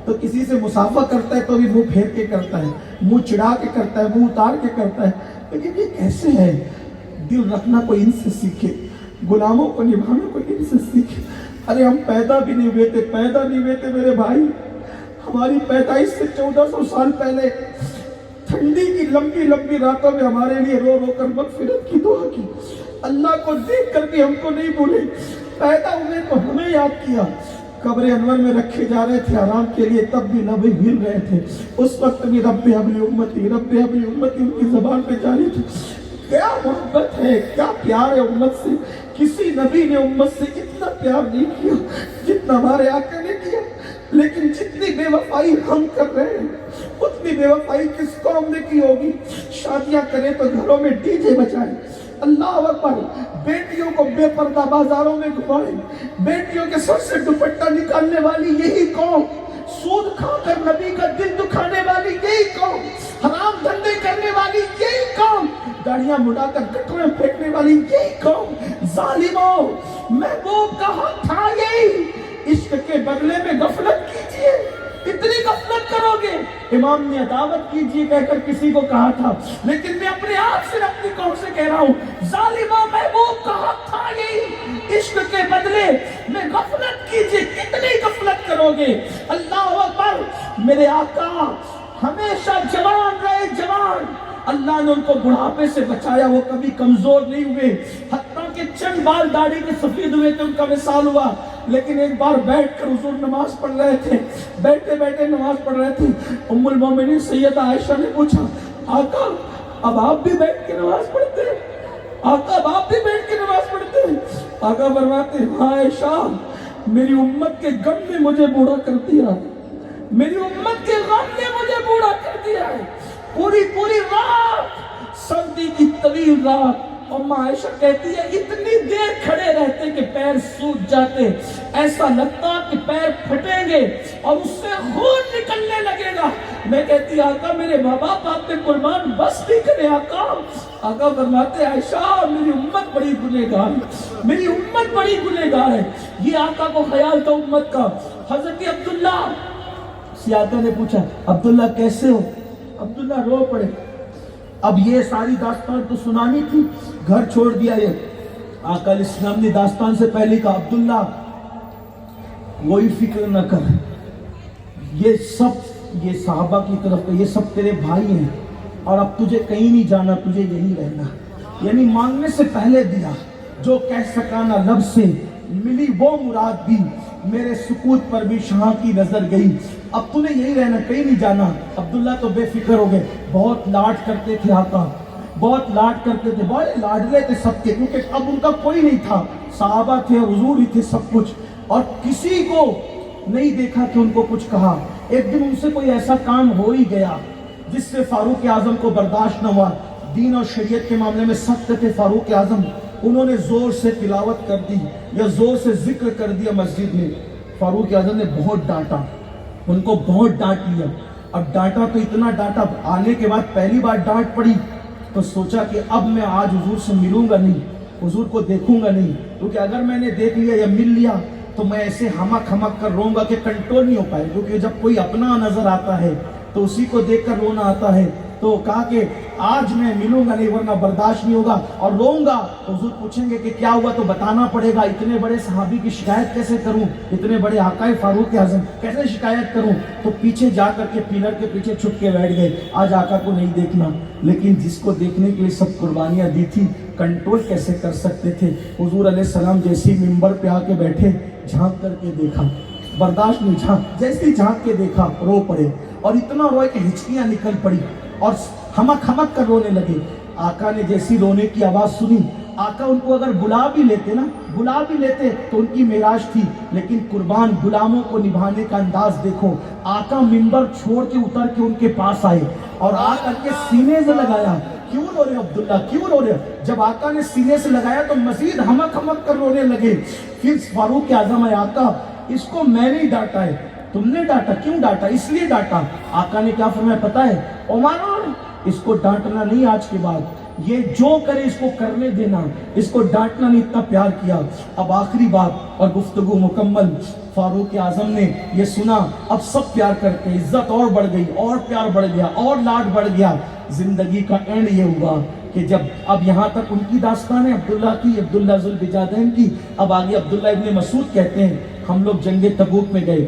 تو کسی سے مصافحہ کرتا ہے تو بھی منہ پھیر کے کرتا ہے، منہ چڑھا کے کرتا ہے، منہ اتار کے کرتا ہے، لیکن یہ کیسے ہے؟ دل رکھنا کوئی ان سے سیکھے، غلاموں کو نبھانا کوئی ان سے سیکھے۔ ارے ہم پیدا بھی نہیں ہوئے تھے، پیدا نہیں ہوئے تھے میرے بھائی، ہماری پیدائش سے 1400 سال پہلے ٹھنڈی کی لمبی لمبی راتوں میں ہمارے لیے رو رو کر مغفرت کی دعا کی، اللہ کو دیکھ کر بھی ہم کو نہیں بھولے، پیدا ہوئے تو ہمیں یاد کیا۔ قبر انور میں رکھے جا رہے تھے آرام کے لیے، تب بھی لب ہل رہے تھے، اس وقت بھی رب حبلی امتی، رب حبلی امتی ان کی زبان پہ جاری تھی۔ کیا محبت ہے، کیا پیار ہے امت سے۔ کسی نبی نے امت سے اتنا پیار نہیں کیا جتنا ہمارے آقا نے کیا، لیکن جتنی بے وفائی ہم کر رہے ہیں اتنی بے وفائی کس قوم نے کی ہوگی۔ شادیاں کریں تو گھروں میں ڈی جے بجائیں، اللہ اکبر، بیٹیوں کو بے پردہ بازاروں میں گھمائیں، بیٹیوں کے سر سے دوپٹہ نکالنے والی یہی قوم، سود کھا کر نبی کا دل دکھانے والی یہی قوم، حرام دھندے کرنے والی یہی قوم، داڑیاں مڑا کر گٹر میں پھینکنے والی یہی قوم۔ ظالموں، محبوب کا حق تھا یہی، عشق کے بدلے میں غفلت کیجئے، اتنی غفلت کرو گے۔ امام نے عداوت کیجئے کہہ کر کسی کو کہا تھا، لیکن میں اپنے آپ سے اپنی قوم سے کہہ رہا ہوں، ظالموں، محبوب کا حق تھا یہی، عشق کے بدلے میں غفلت کیجئے، کتنی غفلت کرو گے۔ اللہ اکبر۔ میرے آقا ہمیشہ جوان رہے، جوان، اللہ نے ان کو بڑھاپے سے بچایا، وہ کبھی کمزور نہیں ہوئے، حتیٰ کہ چند بال داڑھی کے سفید ہوئے تھے، ان کا وصال ہوا، لیکن ایک بار بیٹھ کر حضور نماز پڑھ رہے تھے، بیٹھے بیٹھے نماز پڑھ رہے تھے، ام المومنین سیدہ عائشہ نے پوچھا، آقا اب آپ بھی بیٹھ کے نماز پڑھتے ہیں؟ آقا اب آپ بھی بیٹھ کے نماز پڑھتے ہیں؟ آقا فرماتے ہیں ہاں عائشہ، میری امت کے غم نے مجھے بوڑھا کر دیا، میری امت کے غم نے مجھے بوڑھا کر دیا ہے۔ پوری رات، سردی کی طویل رات، اماں عائشہ کہتی ہے اتنی دیر کھڑے رہتے کہ پیر سوج جاتے، ایسا لگتا کہ پیر پھٹیں گے اور اس سے خون نکلنے لگے گا۔ میں کہتی آقا میرے ماں باپ آپ نے قربان بس نہیں کرے آقا۔ آقا فرماتے عائشہ میری امت بڑی گنہگار ہے، میری امت بڑی گنہگار ہے۔ یہ آقا کو خیال تھا امت کا۔ حضرت عبداللہ سے آقا نے پوچھا عبداللہ کیسے ہو؟ عبداللہ رو پڑے۔ اب یہ ساری داستان تو سنانی تھی، گھر چھوڑ دیا یہ۔ آقا علیہ السلام نے داستان سے پہلے کہا عبداللہ کوئی فکر نہ کر، یہ سب یہ صحابہ کی طرف کا، یہ سب تیرے بھائی ہیں، اور اب تجھے کہیں نہیں جانا، تجھے یہی رہنا۔ یعنی مانگنے سے پہلے دیا، جو کہہ سکانا لب سے، ملی وہ مراد بھی، میرے سکوت پر بھی شاہ کی نظر گئی، اب تُنے یہی رہنا، کہیں نہیں جانا۔ عبداللہ تو بے فکر ہو گئے، بہت لاڈ کرتے تھے آقا، بہت لاڈ کرتے تھے، بڑے لاڈلے تھے سب کے، کیونکہ اب ان کا کوئی نہیں تھا، صحابہ تھے، حضور ہی تھے سب کچھ، اور کسی کو نہیں دیکھا کہ ان کو کچھ کہا. ایک دن ان سے کوئی ایسا کام ہو ہی گیا جس سے فاروق اعظم کو برداشت نہ ہوا. دین اور شریعت کے معاملے میں سخت تھے فاروق اعظم. انہوں نے زور سے تلاوت کر دی یا زور سے ذکر کر دیا مسجد میں. فاروق اعظم نے بہت ڈانٹا, ان کو بہت ڈانٹ لیا. اب ڈانٹا تو اتنا ڈانٹا, آنے کے بعد پہلی بار ڈانٹ پڑی تو سوچا کہ اب میں آج حضور سے ملوں گا نہیں, حضور کو دیکھوں گا نہیں, کیونکہ اگر میں نے دیکھ لیا یا مل لیا تو میں ایسے ہمک ہمک کر روں گا کہ کنٹرول نہیں ہو پائے. کیونکہ جب کوئی اپنا نظر آتا ہے تو اسی کو دیکھ کر رونا آتا ہے. تو کہا کہ آج میں ملوں گا نہیں ورنہ برداشت نہیں ہوگا, اور روں گا تو حضور پوچھیں گے کہ کیا ہوا تو بتانا پڑے گا. اتنے بڑے صحابی کی شکایت کیسے کروں, اتنے بڑے آقا فاروق اعظم کیسے شکایت کروں. تو پیچھے جا کر کے پلر کے پیچھے چھپ کے بیٹھ گئے. آج آقا کو نہیں دیکھنا, لیکن جس کو دیکھنے کے لیے سب قربانیاں دی تھی کنٹرول کیسے کر سکتے تھے. حضور علیہ السلام جیسی ممبر پہ آ کے بیٹھے, جھانک کر کے دیکھا, برداشت نہیں, جیسے جھانک کے دیکھا رو پڑے, اور اتنا روئے کہ ہچکیاں نکل پڑی اور ہمک ہمک کر رونے لگے. آقا نے جیسی رونے کی آواز سنی, آقا ان کو اگر بلا بھی لیتے تو ان کی معراج تھی, لیکن قربان غلاموں کو نبھانے کا انداز دیکھو. آقا منبر چھوڑ کے اتر کے ان کے پاس آئے اور آ کر کے سینے سے لگایا. کیوں رو رہے عبداللہ, کیوں رو رہے؟ جب آقا نے سینے سے لگایا تو مزید ہمک ہمک کر رونے لگے. پھر فاروق اعظم ہے, آقا اس کو میں نہیں ڈانٹا ہے, تم نے ڈانٹا. کیوں ڈانٹا؟ اس لیے ڈانٹا. آقا نے کیا فرمایا پتہ ہے عمر, اس کو ڈانٹنا نہیں آج کے بعد, یہ جو کرے اس کو کرنے دینا, اس کو ڈانٹنا نہیں. اتنا پیار کیا. اب آخری بات اور گفتگو مکمل. فاروق اعظم نے یہ سنا, اب سب پیار کرتے, عزت اور بڑھ گئی, اور پیار بڑھ گیا, اور لاڈ بڑھ گیا. زندگی کا اینڈ یہ ہوا کہ جب اب یہاں تک ان کی داستان ہے عبداللہ کی, عبداللہ ذوالبجادین کی. اب آگے عبداللہ ابن مسعود کہتے ہیں ہم لوگ جنگ تبوک میں گئے.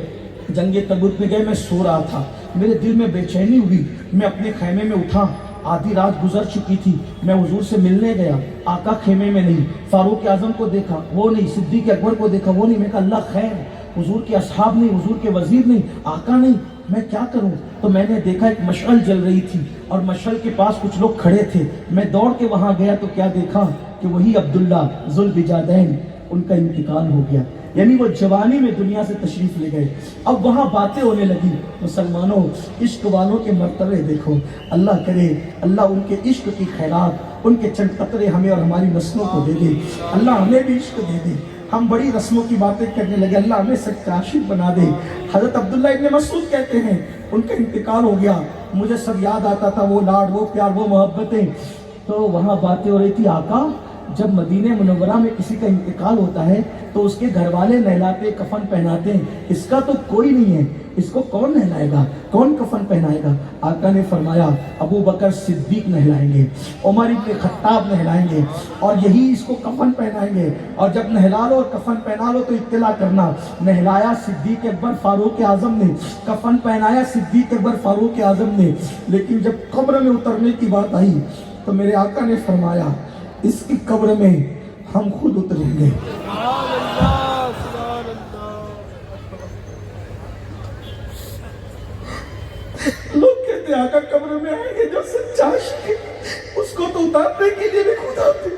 میں سو رہا تھا, میرے دل میں بے چینی ہوئی. میں اپنے خیمے میں اٹھا, آدھی رات گزر چکی تھی. میں حضور سے ملنے گیا, آقا خیمے میں نہیں. فاروق اعظم کو دیکھا, وہ نہیں. صدیق اکبر کو دیکھا, وہ نہیں. میں کہا اللہ خیر, حضور کے اصحاب نہیں, حضور کے وزیر نہیں, آقا نہیں, میں کیا کروں؟ تو میں نے دیکھا ایک مشعل جل رہی تھی اور مشعل کے پاس کچھ لوگ کھڑے تھے. میں دوڑ کے وہاں گیا تو کیا دیکھا کہ وہی عبداللہ ذوالبجادین, ان کا انتقال ہو گیا. یعنی وہ جوانی میں دنیا سے تشریف لے گئے. اب وہاں باتیں ہونے لگی. مسلمانوں, عشق والوں کے مرتبے دیکھو. اللہ کرے اللہ ان کے عشق کی خیرات, ان کے چند قطرے ہمیں اور ہماری نسلوں کو دے دے. اللہ ہمیں بھی عشق دے دے. ہم بڑی رسموں کی باتیں کرنے لگے, اللہ ہمیں سچا عاشق بنا دے. حضرت عبداللہ ابن مسعود کہتے ہیں ان کا انتقال ہو گیا. مجھے سب یاد آتا تھا, وہ لاڈ, وہ پیار, وہ محبتیں. تو وہاں باتیں ہو رہی تھی, آقا جب مدینہ منورہ میں کسی کا انتقال ہوتا ہے تو اس کے گھر والے نہلاتے, کفن پہناتے ہیں. اس کا تو کوئی نہیں ہے, اس کو کون نہلائے گا, کون کفن پہنائے گا؟ آقا نے فرمایا ابو بکر صدیق نہلائیں گے, عمر ابن خطاب نہلائیں گے, اور یہی اس کو کفن پہنائیں گے. اور جب نہلا لو اور کفن پہنا لو تو اطلاع کرنا. نہلایا صدیق اکبر فاروق اعظم نے, کفن پہنایا صدیق اکبر فاروق اعظم نے. لیکن جب قبر میں اترنے کی بات آئی تو میرے آقا نے فرمایا اس کی قبر میں ہم خود اتریں گے. لوگ کہتے ہیں آقا قبر میں آئیں گے, جو سچا عاشق ہے اس کو تو اتارنے کے لیے بھی خود آتے,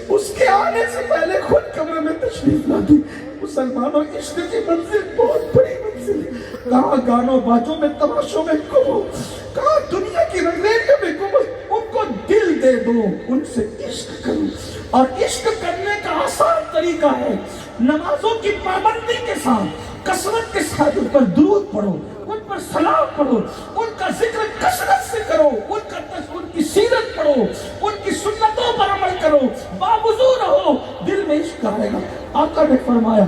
اس کے آنے سے پہلے خود قبر میں تشریف لاتے. مسلمانوں, عشق کی منزل بہت بڑی منزل ہے. کہاں گانوں بازوں میں, تماشوں میں گھومو, کہاں دنیا کی رنگریلیوں میں گھومو, ان کو دل دے دو, ان سے عشق کرو. اور عشق کرنے کا آسان طریقہ ہے نمازوں کی پابندی کے ساتھ, کثرت کے ساتھ ان پر درود پڑھو, ان پر سلام پڑھو, ان کا ذکر کثرت سے کرو, ان کی سیرت پڑھو, ان کی سنتوں پر عمل کرو, باوضو رہو, دل میں عشق آئے گا. آقا نے فرمایا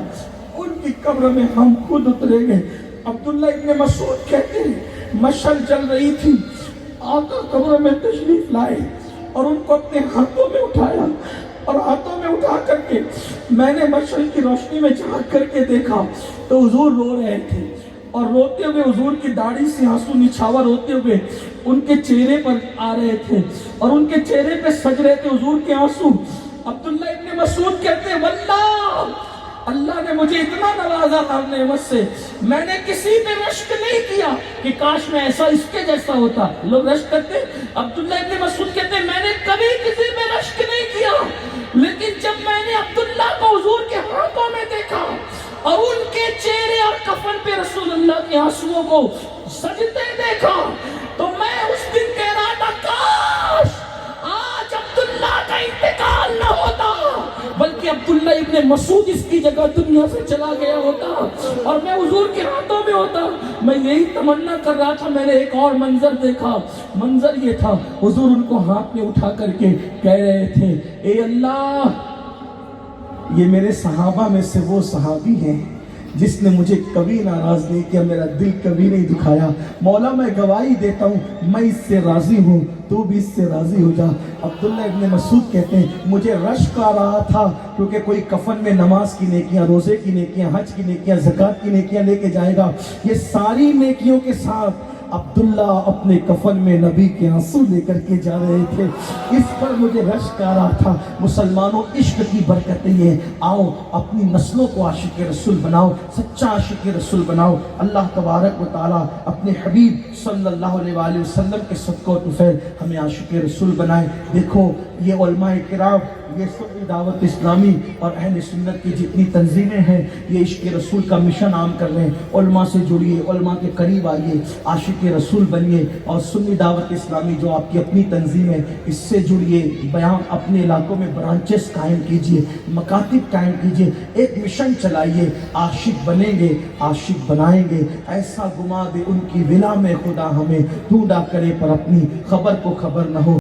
ان کی قبر میں ہم خود اتریں گے. عبداللہ ابن مسعود کہتے ہیں مشعل جل رہی تھی, آقا قبر میں تشریف لائے اور ان کو اپنے ہاتھوں میں اٹھایا, اور ہاتھوں میں اٹھا کر کے میں نے مشعل کی روشنی میں جھانک کر کے دیکھا تو حضور رو رہے تھے, اور روتے ہوئے حضور کی داڑھی سے آنسو نچھاور ہوتے ہوئے ان کے چہرے پر آ رہے تھے, اور ان کے چہرے پہ سج رہے تھے حضور کے آنسو. عبداللہ ابن مسعود کہتے ہیں واللہ اللہ نے مجھے اتنا نوازا ہر نعمت سے, میں نے کسی پہ رشک نہیں کیا کہ کاش میں ایسا اس کے جیسا ہوتا. لوگ رشک کرتے, عبداللہ ابن مسعود کہتے ہیں میں نے کبھی کسی پہ رشک نہیں کیا, لیکن جب میں نے عبداللہ کو حضور کے ہاتھوں میں دیکھا اور ان کے چہرے اور کفن پہ کے آنسوؤں کو سجدے دیکھا تو میں اس دن کہہ رہا تھا کاش آج عبداللہ کا انتقال نہ ہوتا بلکہ عبداللہ ابن مسعود اس کی جگہ دنیا سے چلا گیا ہوتا اور میں حضور کے ہاتھوں میں ہوتا. میں یہی تمنا کر رہا تھا. میں نے ایک اور منظر دیکھا. منظر یہ تھا حضور ان کو ہاتھ میں اٹھا کر کے کہہ رہے تھے اے اللہ یہ میرے صحابہ میں سے وہ صحابی ہیں جس نے مجھے کبھی ناراض نہیں کیا, میرا دل کبھی نہیں دکھایا. مولا میں گواہی دیتا ہوں میں اس سے راضی ہوں, تو بھی اس سے راضی ہو جا. عبداللہ ابن مسعود کہتے ہیں مجھے رشک آ رہا تھا کیونکہ کوئی کفن میں نماز کی نیکیاں, روزے کی نیکیاں, حج کی نیکیاں, زکوٰۃ کی نیکیاں لے کے جائے گا. یہ ساری نیکیوں کے ساتھ عبداللہ اپنے کفن میں نبی کے آنسو لے کر کے جا رہے تھے. اس پر مجھے رشک آ رہا تھا. مسلمانوں عشق کی برکتیں یہ, آؤ اپنی نسلوں کو عاشق رسول بناؤ, سچا عاشق رسول بناؤ. اللہ تبارک و تعالیٰ اپنے حبیب صلی اللہ علیہ وآلہ وسلم کے صدقہ و طفیل ہمیں عاشق رسول بنائے. دیکھو یہ علماء کرام, یہ سنی دعوت اسلامی اور اہل سنت کی جتنی تنظیمیں ہیں یہ عشق رسول کا مشن عام کر رہے ہیں. علماء سے جڑیے, علماء کے قریب آئیے, عاشق رسول بنیے. اور سنی دعوت اسلامی جو آپ کی اپنی تنظیم ہے اس سے جڑیے, بیان اپنے علاقوں میں برانچز قائم کیجئے, مکاتب قائم کیجئے, ایک مشن چلائیے. عاشق بنیں گے, عاشق بنائیں گے. ایسا گما دے ان کی ولا میں خدا ہمیں, ڈھونڈا کرے پر اپنی خبر کو خبر نہ ہو.